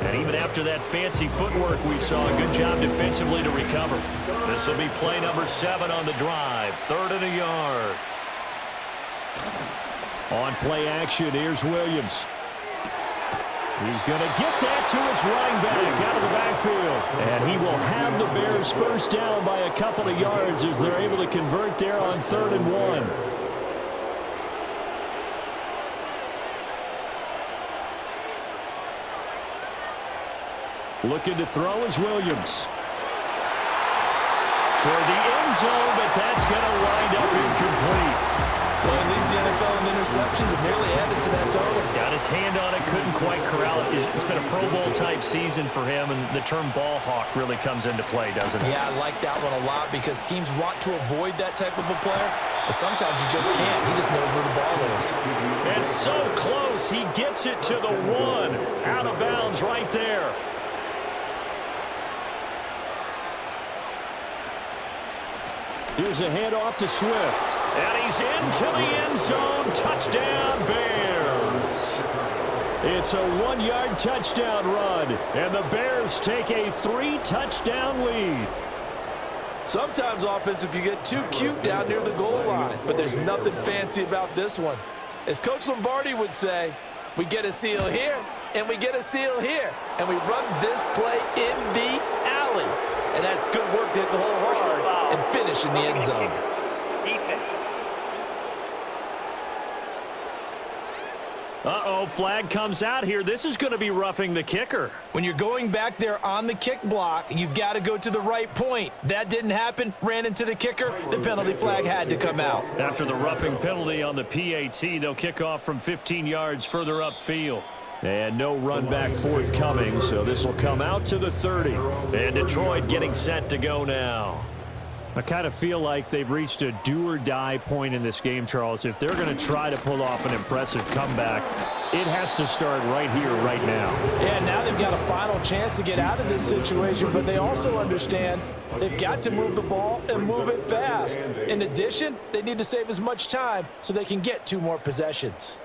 And even after that fancy footwork we saw, a good job defensively to recover. This will be play number 7 on the drive. 3rd and a yard. On play action, here's Williams. He's going to get that to his running back out of the backfield. And he will have the Bears 1st down by a couple of yards as they're able to convert there on 3rd and 1. Looking to throw is Williams. Toward the end zone, but that's going to wind up incomplete. Well, he leads the NFL in interceptions and nearly added to that total. Got his hand on it, couldn't quite corral it. It's been a Pro Bowl-type season for him, and the term ball hawk really comes into play, doesn't it? Yeah, I like that one a lot because teams want to avoid that type of a player, but sometimes you just can't. He just knows where the ball is. It's so close. He gets it to the 1. Out of bounds right there. Here's a handoff to Swift. And he's into the end zone. Touchdown, Bears. It's a 1-yard touchdown run. And the Bears take a 3-touchdown lead. Sometimes offenses can get too cute down near the goal line, but there's nothing fancy about this one. As Coach Lombardi would say, we get a seal here, and we get a seal here, and we run this play in the alley. And that's good work to hit the hole hard and finish in the end zone. Uh-oh, flag comes out here. This is going to be roughing the kicker. When you're going back there on the kick block, you've got to go to the right point. That didn't happen. Ran into the kicker. The penalty flag had to come out. After the roughing penalty on the PAT, they'll kick off from 15 yards further upfield. And no run back forthcoming, so this will come out to the 30. And Detroit getting set to go now. I kind of feel like they've reached a do-or-die point in this game, Charles. If they're going to try to pull off an impressive comeback, it has to start right here, right now. Yeah, now they've got a final chance to get out of this situation, but they also understand they've got to move the ball and move it fast. In addition, they need to save as much time so they can get 2 more possessions.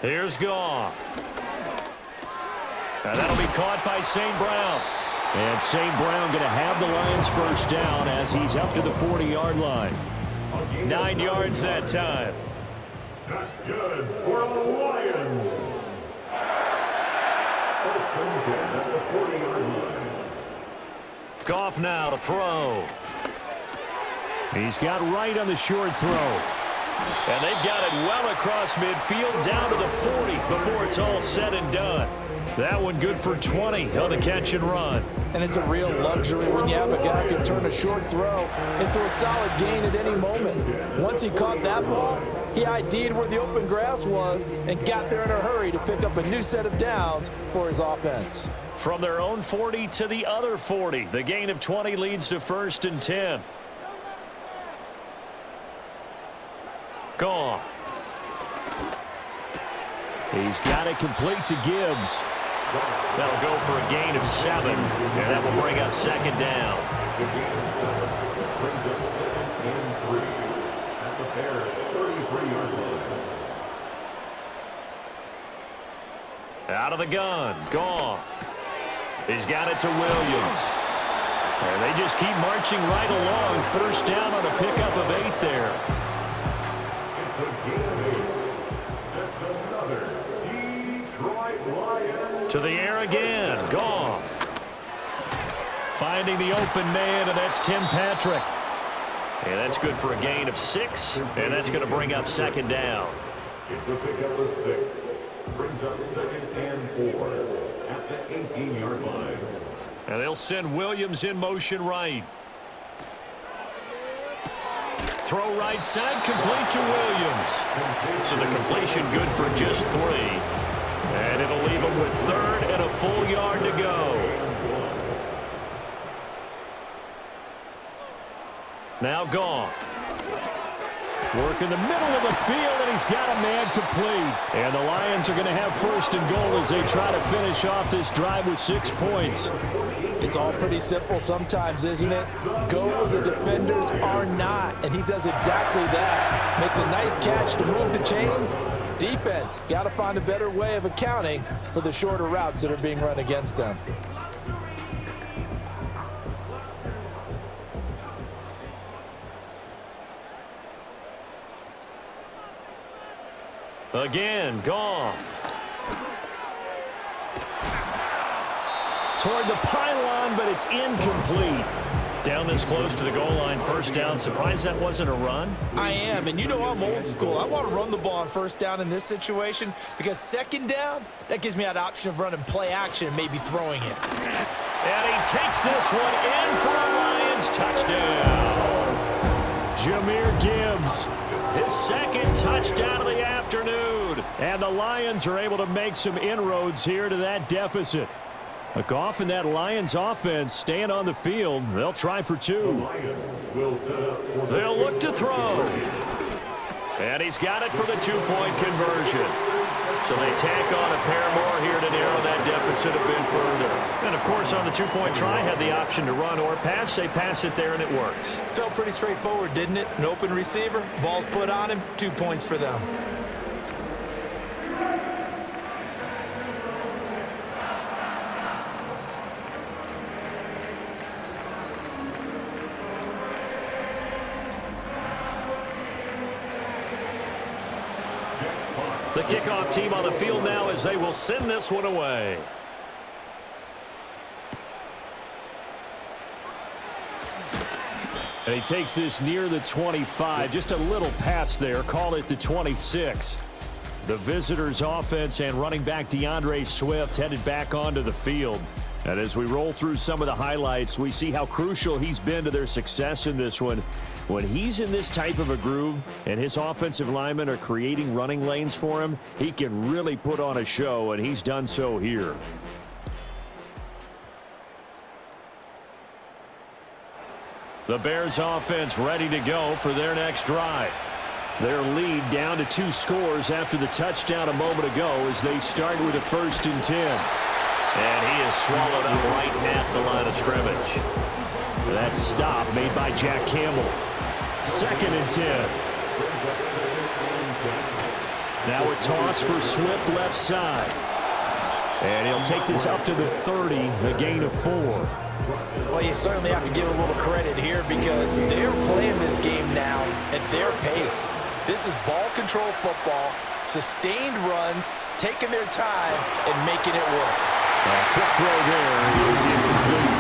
Here's Goff. And that'll be caught by St. Brown. And St. Brown going to have the Lions first down as he's up to the 40-yard line. 9 yards that time. That's good for the Lions. First and 10 at the 40-yard line. Goff now to throw. He's got right on the short throw. And they've got it well across midfield down to the 40 before it's all said and done. That one good for 20 on the catch and run. And it's a real luxury when you have a guy who can turn a short throw into a solid gain at any moment. Once he caught that ball, he ID'd where the open grass was and got there in a hurry to pick up a new set of downs for his offense. From their own 40 to the other 40, the gain of 20 leads to 1st and 10. Goff. He's got it complete to Gibbs. That'll go for a gain of 7, and that will bring up 2nd down. The gain of 7 brings up 2nd and 3 at the Bears' 33-yard line. Out of the gun, Goff. He's got it to Williams. And they just keep marching right along. First down on a pickup of 8 there. It's a gain of 8. That's another Detroit Lions. To the air again, Goff. Finding the open man, and that's Tim Patrick. And that's good for a gain of 6, and that's going to bring up 2nd down. It's a pickup of 6. Brings up 2nd and 4 at the 18-yard line. And they'll send Williams in motion right. Throw right side, complete to Williams. So the completion good for just 3. And it'll leave him with 3rd and a full yard to go. Now Goff. Work in the middle of the field, and he's got a man complete. And the Lions are going to have 1st and goal as they try to finish off this drive with 6 points. It's all pretty simple sometimes, isn't it? Go where the defenders are not, and he does exactly that. Makes a nice catch to move the chains. Defense got to find a better way of accounting for the shorter routes that are being run against them. Again, Goff. Toward the pylon, but it's incomplete. Down this close to the goal line, first down. Surprised that wasn't a run? I am, and you know I'm old school. I want to run the ball on first down in this situation because 2nd down, that gives me that option of running play action and maybe throwing it. And he takes this one in for a Lions touchdown. Jahmyr Gibbs. His 2nd touchdown of the afternoon. And the Lions are able to make some inroads here to that deficit. Goff and that Lions offense staying on the field. They'll try for 2. They'll look to throw. And he's got it for the 2-point conversion. So they tack on a pair more here to narrow that deficit a bit further. And, of course, on the 2-point try, had the option to run or pass. They pass it there, and it works. Felt pretty straightforward, didn't it? An open receiver, ball's put on him, 2 points for them. The kickoff team on the field now as they will send this one away. And he takes this near the 25. Just a little pass there. Call it the 26. The visitors' offense and running back DeAndre Swift headed back onto the field. And as we roll through some of the highlights, we see how crucial he's been to their success in this one. When he's in this type of a groove and his offensive linemen are creating running lanes for him, he can really put on a show, and he's done so here. The Bears offense ready to go for their next drive. Their lead down to 2 scores after the touchdown a moment ago as they start with a 1st and 10. And he is swallowed up right at the line of scrimmage. That stop made by Jack Campbell. 2nd and 10. Now a toss for Swift left side. And he'll take this up to the 30, a gain of 4. Well, you certainly have to give a little credit here because they're playing this game now at their pace. This is ball control football, sustained runs, taking their time, and making it work. A quick throw there is incomplete.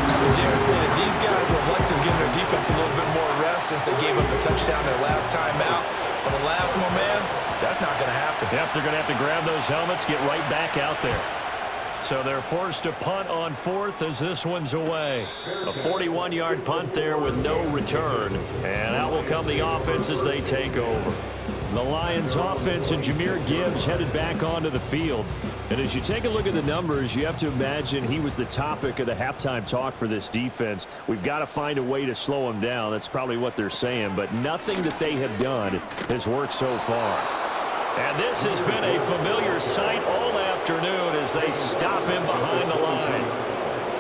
I would dare say that these guys would like to have given their defense a little bit more rest since they gave up a touchdown their last time out. But the last one, man, that's not going to happen. Yep, they're going to have to grab those helmets, get right back out there. So they're forced to punt on 4th as this one's away. A 41-yard punt there with no return. And out will come the offense as they take over. The Lions offense and Jahmyr Gibbs headed back onto the field. And as you take a look at the numbers, you have to imagine he was the topic of the halftime talk for this defense. We've got to find a way to slow him down. That's probably what they're saying. But nothing that they have done has worked so far. And this has been a familiar sight all afternoon as they stop him behind the line.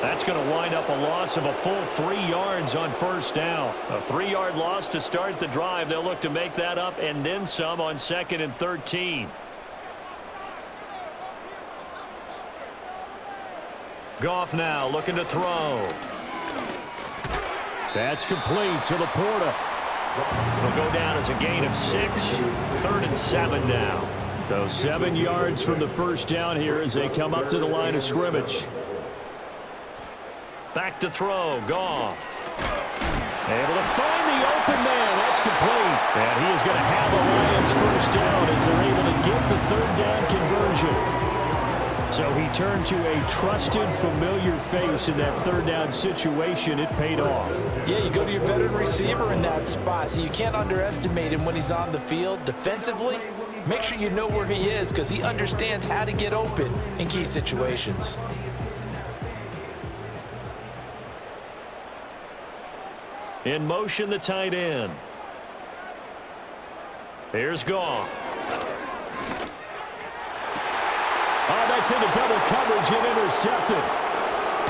That's going to wind up a loss of a full 3 yards on 1st down. A 3-yard loss to start the drive. They'll look to make that up and then some on 2nd and 13. Goff now looking to throw. That's complete to Laporta. It'll go down as a gain of 6. 3rd and 7 now. So 7 yards from the 1st down here as they come up to the line of scrimmage. Back to throw. Goff. Able to find the open man. That's complete. And he is going to have the Lions 1st down as they're able to get the 3rd down conversion. So he turned to a trusted, familiar face in that 3rd down situation. It paid off. Yeah, you go to your veteran receiver in that spot, so you can't underestimate him when he's on the field. Defensively, make sure you know where he is because he understands how to get open in key situations. In motion, the tight end. Here's Goff. Oh, that's into double coverage and intercepted.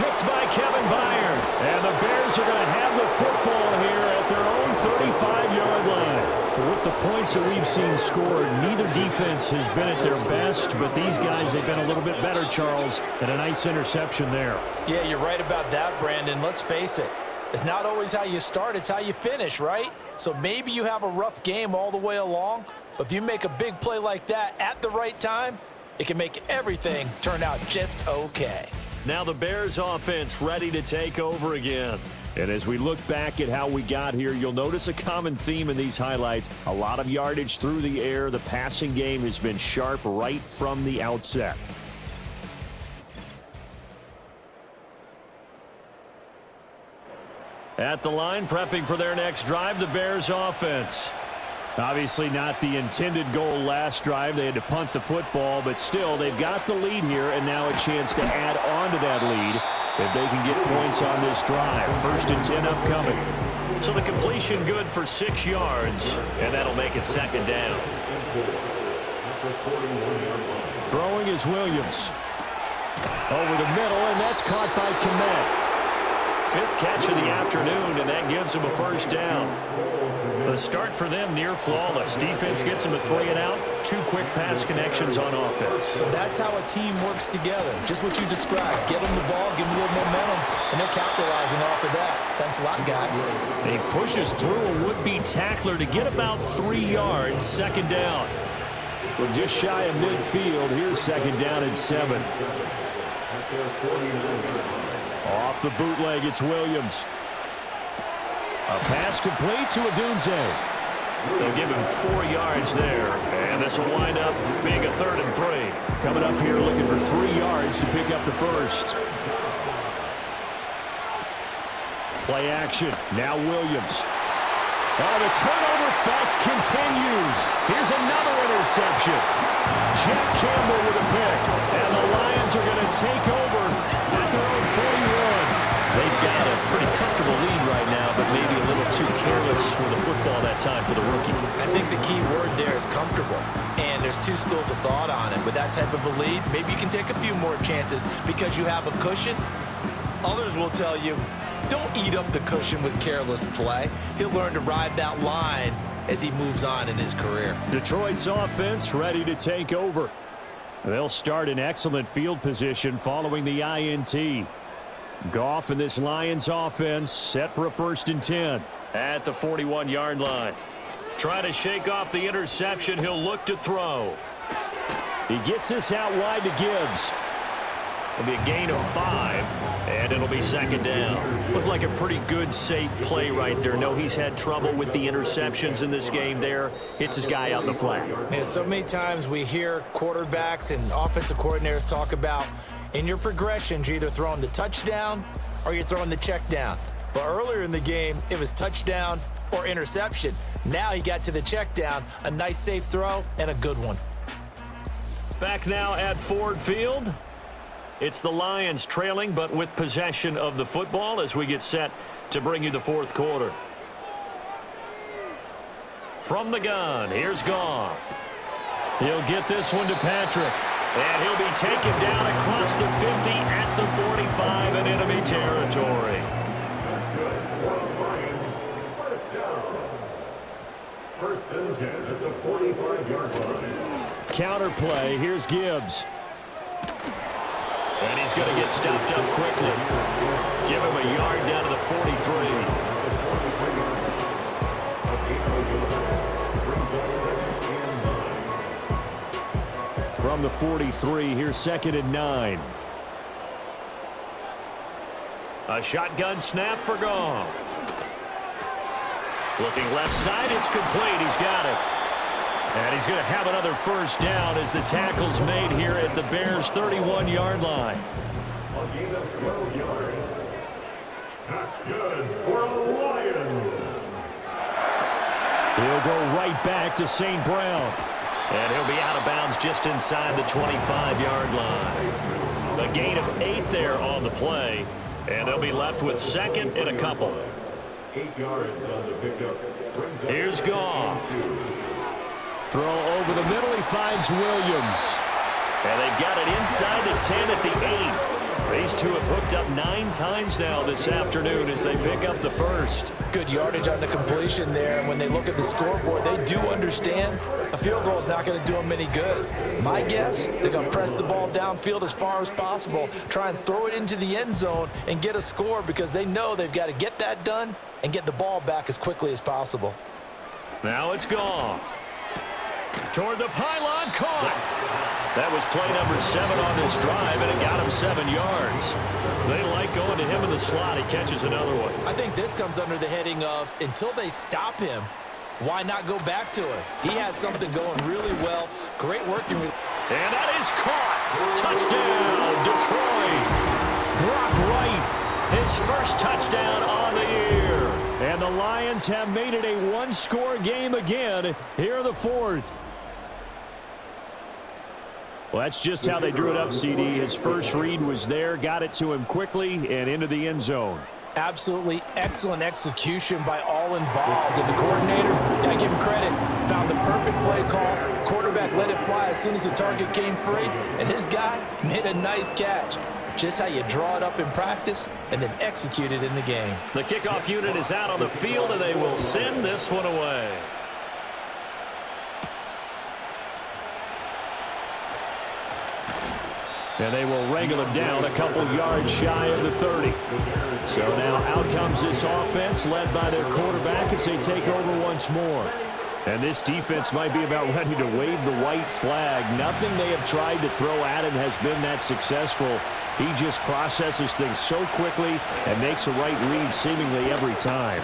Picked by Kevin Byard. And the Bears are going to have the football here at their own 35-yard line. With the points that we've seen scored, neither defense has been at their best, but these guys have been a little bit better, Charles, and a nice interception there. Yeah, you're right about that, Brandon. Let's face it. It's not always how you start, it's how you finish, right? So maybe you have a rough game all the way along, but if you make a big play like that at the right time, it can make everything turn out just okay. Now the Bears offense ready to take over again. And as we look back at how we got here, you'll notice a common theme in these highlights. A lot of yardage through the air. The passing game has been sharp right from the outset. At the line, prepping for their next drive, the Bears offense. Obviously not the intended goal last drive. They had to punt the football, but still, they've got the lead here, and now a chance to add on to that lead if they can get points on this drive. 1st and 10 upcoming. So the completion good for 6 yards, and that'll make it 2nd down. Throwing is Williams. Over the middle, and that's caught by Kmet. 5th catch of the afternoon, and that gives him a 1st down. The start for them near flawless. Defense gets them a 3 and out. 2 quick pass connections on offense. So that's how a team works together. Just what you described. Get them the ball, give them a little momentum, and they're capitalizing off of that. Thanks a lot, guys. He pushes through a would-be tackler to get about 3 yards. 2nd down. We're just shy of midfield. Here's 2nd down and 7. Off the bootleg, it's Williams. A pass complete to Odunze. They'll give him 4 yards there, and this will wind up being a 3rd and 3. Coming up here looking for 3 yards to pick up the first. Play action. Now Williams. Oh, the turnover fest continues. Here's another interception. Jack Campbell with a pick. And the Lions are going to take over at their own 41. They've got a pretty comfortable lead right now, but maybe a little too careless with the football that time for the rookie. I think the key word there is comfortable. And there's 2 schools of thought on it. With that type of a lead, maybe you can take a few more chances because you have a cushion. Others will tell you, don't eat up the cushion with careless play. He'll learn to ride that line as he moves on in his career. Detroit's offense ready to take over. They'll start in excellent field position following the INT. Goff and this Lions offense set for a 1st and 10. At the 41-yard line. Trying to shake off the interception. He'll look to throw. He gets this out wide to Gibbs. It'll be a gain of 5, and it'll be 2nd down. Looked like a pretty good, safe play right there. No, he's had trouble with the interceptions in this game there. Hits his guy out in the flat. Yeah, so many times we hear quarterbacks and offensive coordinators talk about in your progressions, you're either throwing the touchdown or you're throwing the check down. But earlier in the game, it was touchdown or interception. Now he got to the check down, a nice safe throw, and a good one. Back now at Ford Field. It's the Lions trailing, but with possession of the football as we get set to bring you the 4th quarter. From the gun, here's Goff. He'll get this one to Patrick. And he'll be taken down across the 50 at the 45 in enemy territory. That's good. For the Lions, 1st down. 1st and 10 at the 45-yard line. Counter play. Here's Gibbs. And he's going to get stopped up quickly. Give him a yard down to the 43. From the 43, here's 2nd and 9. A shotgun snap for Goff. Looking left side, it's complete. He's got it. And he's going to have another 1st down as the tackle's made here at the Bears' 31-yard line. A gain of 12 yards. That's good for the Lions. He'll go right back to St. Brown. And he'll be out of bounds just inside the 25-yard line. A gain of 8 there on the play. And they'll be left with 2nd and a couple. 8 yards on the pickup. Here's Goff. Throw over the middle. He finds Williams. And they've got it inside the 10 at the 8. These two have hooked up 9 times now this afternoon as they pick up the 1st. Good yardage on the completion there. And when they look at the scoreboard, they do understand a field goal is not going to do them any good. My guess, they're going to press the ball downfield as far as possible, try and throw it into the end zone and get a score because they know they've got to get that done and get the ball back as quickly as possible. Now it's Goff. Toward the pylon, caught. That was play number 7 on this drive, and it got him 7 yards. They like going to him in the slot. He catches another one. I think this comes under the heading of until they stop him, why not go back to him? He has something going really well. Great working with. And that is caught. Touchdown, Detroit. Brock Wright. His first touchdown on the year. And the Lions have made it a 1-score game again here in the 4th. Well, that's just how they drew it up, CD. His first read was there, got it to him quickly, and into the end zone. Absolutely excellent execution by all involved. And the coordinator, gotta give him credit, found the perfect play call. Quarterback let it fly as soon as the target came free, and his guy made a nice catch. Just how you draw it up in practice and then execute it in the game. The kickoff unit is out on the field, and they will send this one away. And they will wrangle him down a couple yards shy of the 30. So now out comes this offense led by their quarterback as they take over once more. And this defense might be about ready to wave the white flag. Nothing they have tried to throw at him has been that successful. He just processes things so quickly and makes a right read seemingly every time.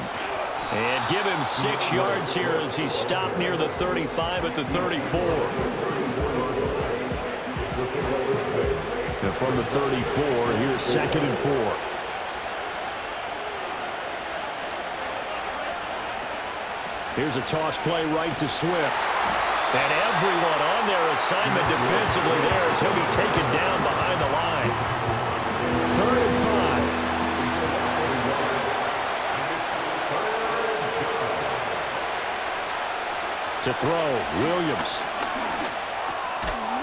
And give him 6 yards here as he stopped near the 35 at the 34. And from the 34, here's 2nd and 4. Here's a toss play right to Swift. And everyone on their assignment defensively there as he'll be taken down behind the line. 3rd and 5. To throw, Williams.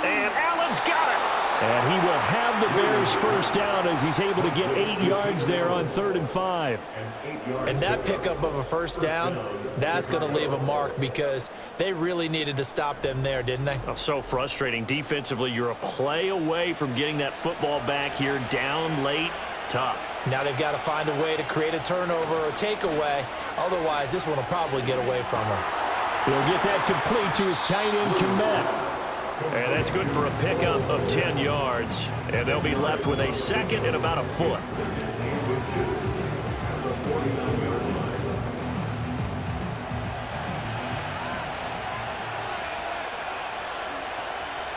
And Allen's got it. And he will have the Bears first down as he's able to get 8 yards there on 3rd and 5. And that pickup of a first down, that's going to leave a mark because they really needed to stop them there, didn't they? Oh, so frustrating. Defensively, you're a play away from getting that football back here down late. Tough. Now they've got to find a way to create a turnover or takeaway. Otherwise, this one will probably get away from him. He'll get that complete to his tight end, Komet. And that's good for a pickup of 10 yards. And they'll be left with a 2nd and about a foot.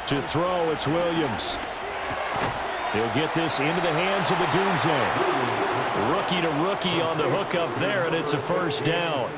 To throw, it's Williams. He'll get this into the hands of the Doomsday. Rookie to rookie on the hook up there, and it's a first down.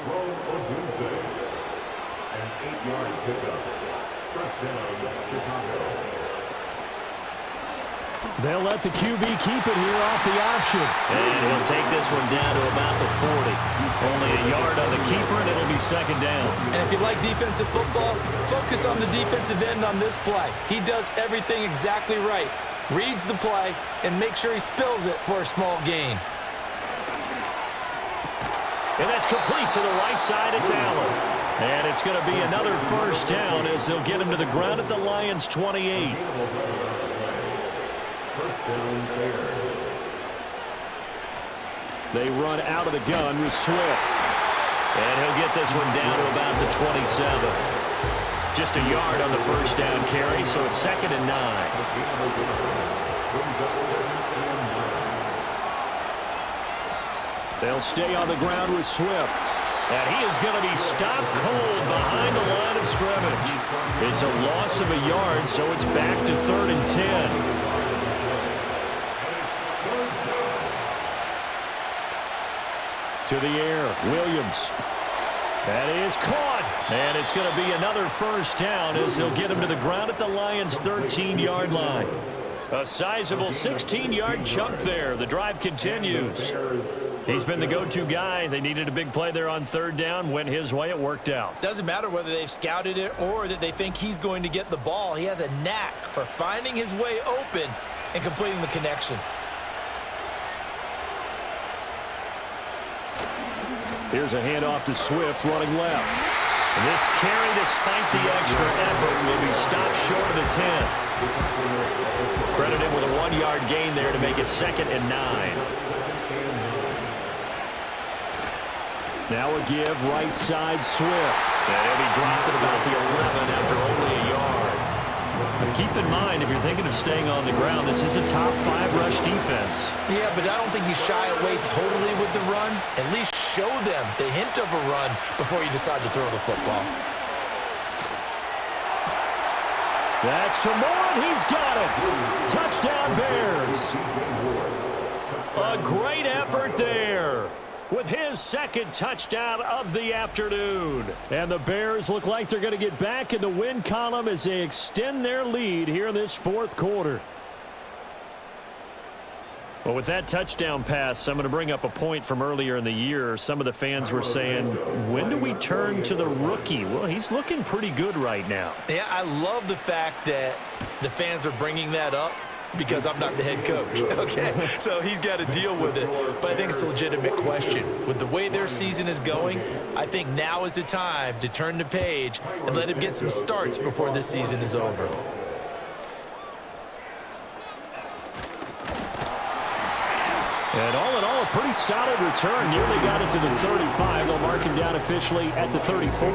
They'll let the QB keep it here off the option. And he'll take this one down to about the 40. Only a yard on the keeper, and it'll be 2nd down. And if you like defensive football, focus on the defensive end on this play. He does everything exactly right. Reads the play and makes sure he spills it for a small gain. And that's complete to the right side. It's Allen. And it's going to be another first down as they'll get him to the ground at the Lions' 28. They run out of the gun with Swift. And he'll get this one down to about the 27. Just a yard on the first down carry, so it's 2nd and 9. They'll stay on the ground with Swift. And he is going to be stopped cold behind the line of scrimmage. It's a loss of a yard, so it's back to 3rd and 10. To the air, Williams. That is caught. And it's going to be another first down as they'll get him to the ground at the Lions' 13-yard line. A sizable 16-yard chunk there. The drive continues. He's been the go-to guy. They needed a big play there on 3rd down. Went his way. It worked out. Doesn't matter whether they've scouted it or that they think he's going to get the ball. He has a knack for finding his way open and completing the connection. Here's a handoff to Swift running left. This carry, despite the extra effort, will be stopped short of the 10. Credited with a 1-yard gain there to make it 2nd and 9. Now a give, right side, Swift. And he'll be dropped at about the 11 after only a yard. But keep in mind, if you're thinking of staying on the ground, this is a top 5 rush defense. Yeah, but I don't think you shy away totally with the run. At least show them the hint of a run before you decide to throw the football. That's to Moore, and he's got it. Touchdown, Bears. A great effort there with his 2nd touchdown of the afternoon. And the Bears look like they're going to get back in the win column as they extend their lead here in this 4th quarter. Well, with that touchdown pass, I'm going to bring up a point from earlier in the year. Some of the fans were saying, when do we turn to the rookie? Well, he's looking pretty good right now. Yeah, I love the fact that the fans are bringing that up because I'm not the head coach, okay? So he's got to deal with it. But I think it's a legitimate question. With the way their season is going, I think now is the time to turn the page and let him get some starts before this season is over. And all in all, a pretty solid return. Nearly got it to the 35. They'll mark him down officially at the 34.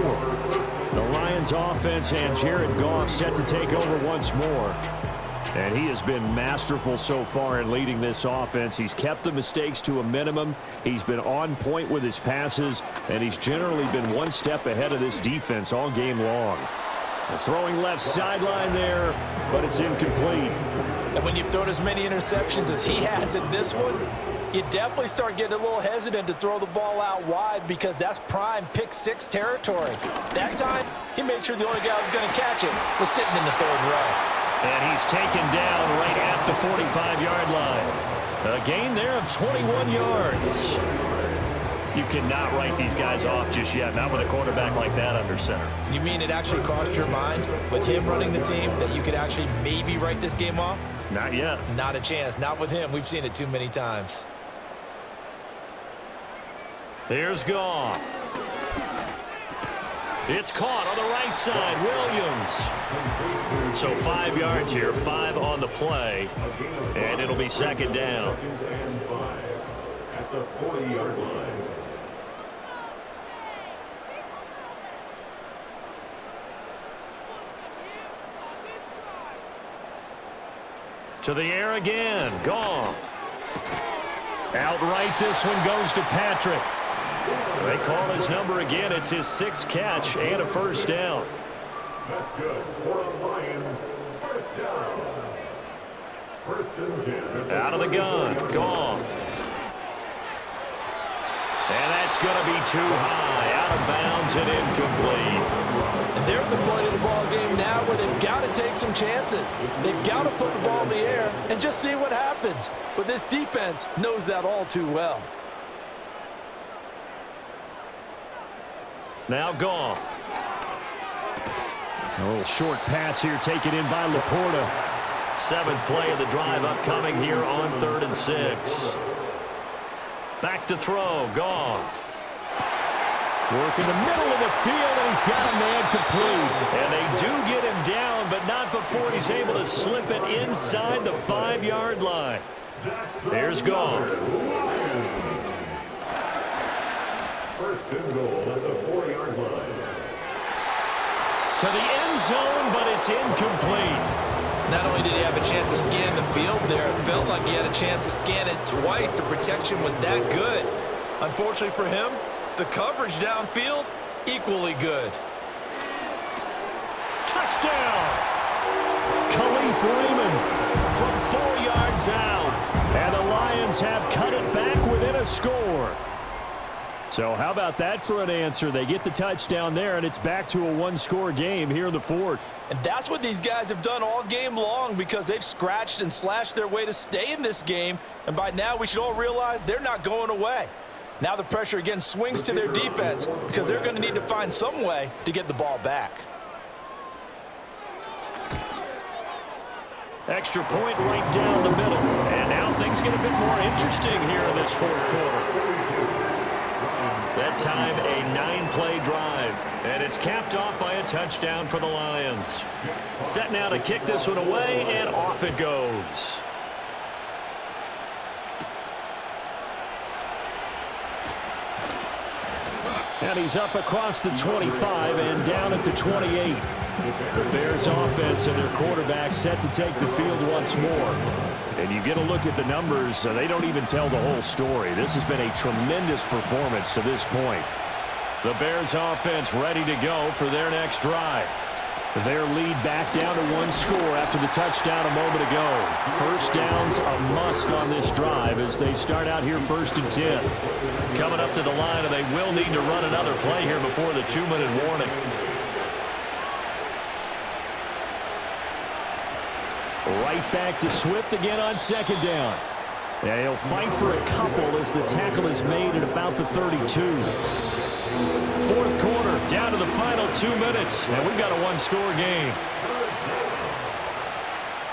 The Lions offense and Jared Goff set to take over once more. And he has been masterful so far in leading this offense. He's kept the mistakes to a minimum. He's been on point with his passes, and he's generally been one step ahead of this defense all game long. The throwing left sideline there, but it's incomplete. And when you've thrown as many interceptions as he has in this one, you definitely start getting a little hesitant to throw the ball out wide because that's prime pick six territory. That time, he made sure the only guy who was going to catch it was sitting in the third row. And he's taken down right at the 45-yard line. A gain there of 21 yards. You cannot write these guys off just yet, not with a quarterback like that under center. You mean it actually crossed your mind with him running the team that you could actually maybe write this game off? Not yet. Not a chance. Not with him. We've seen it too many times. Here's Goff. It's caught on the right side. Williams. So 5 yards here, 5 on the play, and it'll be second down. At the 40-yard line. To the air again. Goff. Outright, this one goes to Patrick. They call his number again. It's his 6th catch and a first down. That's good for the Lions. First down. First and 10. Out of the gun. Goff. And that's going to be too high. Out of bounds and incomplete. And they're at the point of the ball game now where they've got to take some chances. They've got to put the ball in the air and just see what happens. But this defense knows that all too well. Now Goff. A little short pass here taken in by Laporta. 7th play of the drive upcoming here on 3rd and 6. Back to throw. Goff. Work in the middle of the field, and he's got a man complete. And they do get him down, but not before he's able to slip it inside the 5-yard line. Here's Goff. First and goal at the 4-yard line. To the end zone, but it's incomplete. Not only did he have a chance to scan the field there, it felt like he had a chance to scan it twice. The protection was that good. Unfortunately for him, the coverage downfield, equally good. Touchdown! Khalif Raymond from 4 yards out. And the Lions have cut it back within a score. So how about that for an answer? They get the touchdown there, and it's back to a one-score game here in the 4th. And that's what these guys have done all game long because they've scratched and slashed their way to stay in this game. And by now, we should all realize they're not going away. Now the pressure again swings to their defense because they're going to need to find some way to get the ball back. Extra point right down the middle. And now things get a bit more interesting here in this 4th quarter. That time, a 9-play drive. And it's capped off by a touchdown for the Lions. Set now to kick this one away, and off it goes. And he's up across the 25 and down at the 28. The Bears offense and their quarterback set to take the field once more. And you get a look at the numbers, they don't even tell the whole story. This has been a tremendous performance to this point. The Bears offense ready to go for their next drive. Their lead back down to 1 score after the touchdown a moment ago. First down's a must on this drive as they start out here 1st and 10. Coming up to the line, and they will need to run another play here before the 2-minute warning. Right back to Swift again on 2nd down. Yeah, he'll fight for a couple as the tackle is made at about the 32. 4th quarter, down to the final 2 minutes, and we've got a 1-score game.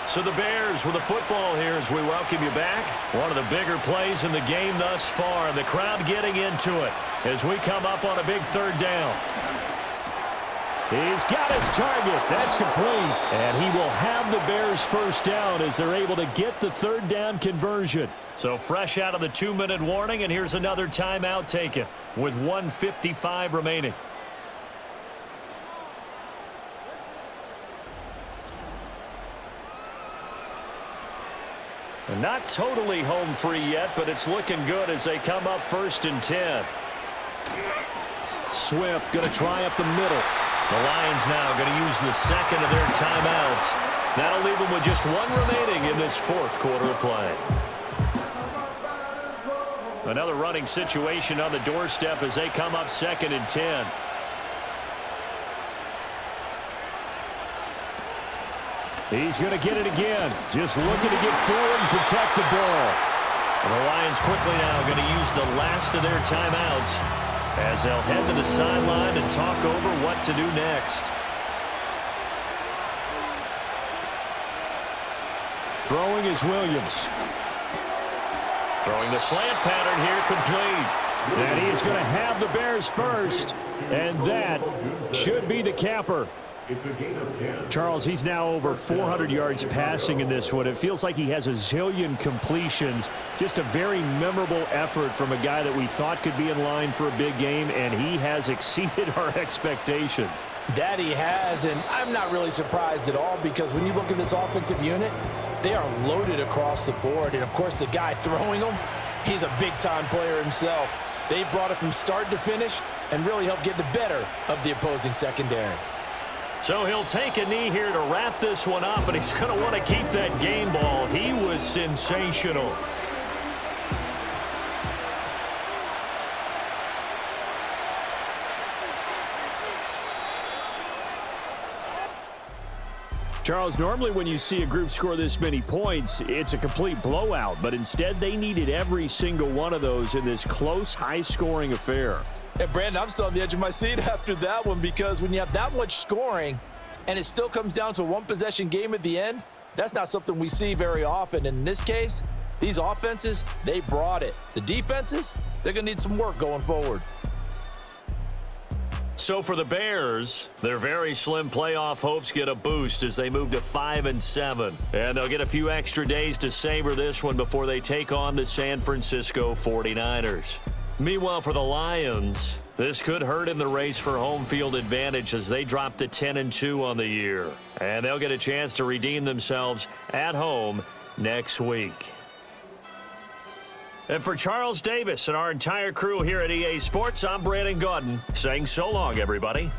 So the Bears with the football here as we welcome you back. One of the bigger plays in the game thus far, and the crowd getting into it as we come up on a big 3rd down. He's got his target. That's complete. And he will have the Bears first down as they're able to get the 3rd down conversion. So fresh out of the 2-minute warning, and here's another timeout taken with 1:55 remaining. Not totally home free yet, but it's looking good as they come up 1st and 10. Swift going to try up the middle. The Lions now going to use the second of their timeouts. That'll leave them with just one remaining in this 4th quarter of play. Another running situation on the doorstep as they come up 2nd and 10. He's going to get it again. Just looking to get forward and protect the ball. And the Lions quickly now going to use the last of their timeouts as they'll head to the sideline and talk over what to do next. Throwing is Williams. Throwing the slant pattern here complete. And he is going to have the Bears first. And that should be the capper. It's a gain of 10. Charles, he's now over 400 yards passing in this one. It feels like he has a zillion completions. Just a very memorable effort from a guy that we thought could be in line for a big game, and he has exceeded our expectations. That he has, and I'm not really surprised at all because when you look at this offensive unit, they are loaded across the board. And, of course, the guy throwing them, he's a big-time player himself. They brought it from start to finish and really helped get the better of the opposing secondary. So he'll take a knee here to wrap this one up, and he's going to want to keep that game ball. He was sensational. Charles, normally when you see a group score this many points, it's a complete blowout, but instead they needed every single one of those in this close, high-scoring affair. Yeah, Brandon, I'm still on the edge of my seat after that one because when you have that much scoring and it still comes down to a one-possession game at the end, that's not something we see very often. In this case, these offenses, they brought it. The defenses, they're going to need some work going forward. So for the Bears, their very slim playoff hopes get a boost as they move to 5-7. And they'll get a few extra days to savor this one before they take on the San Francisco 49ers. Meanwhile, for the Lions, this could hurt in the race for home field advantage as they drop to 10-2 on the year. And they'll get a chance to redeem themselves at home next week. And for Charles Davis and our entire crew here at EA Sports, I'm Brandon Gaudin saying so long, everybody.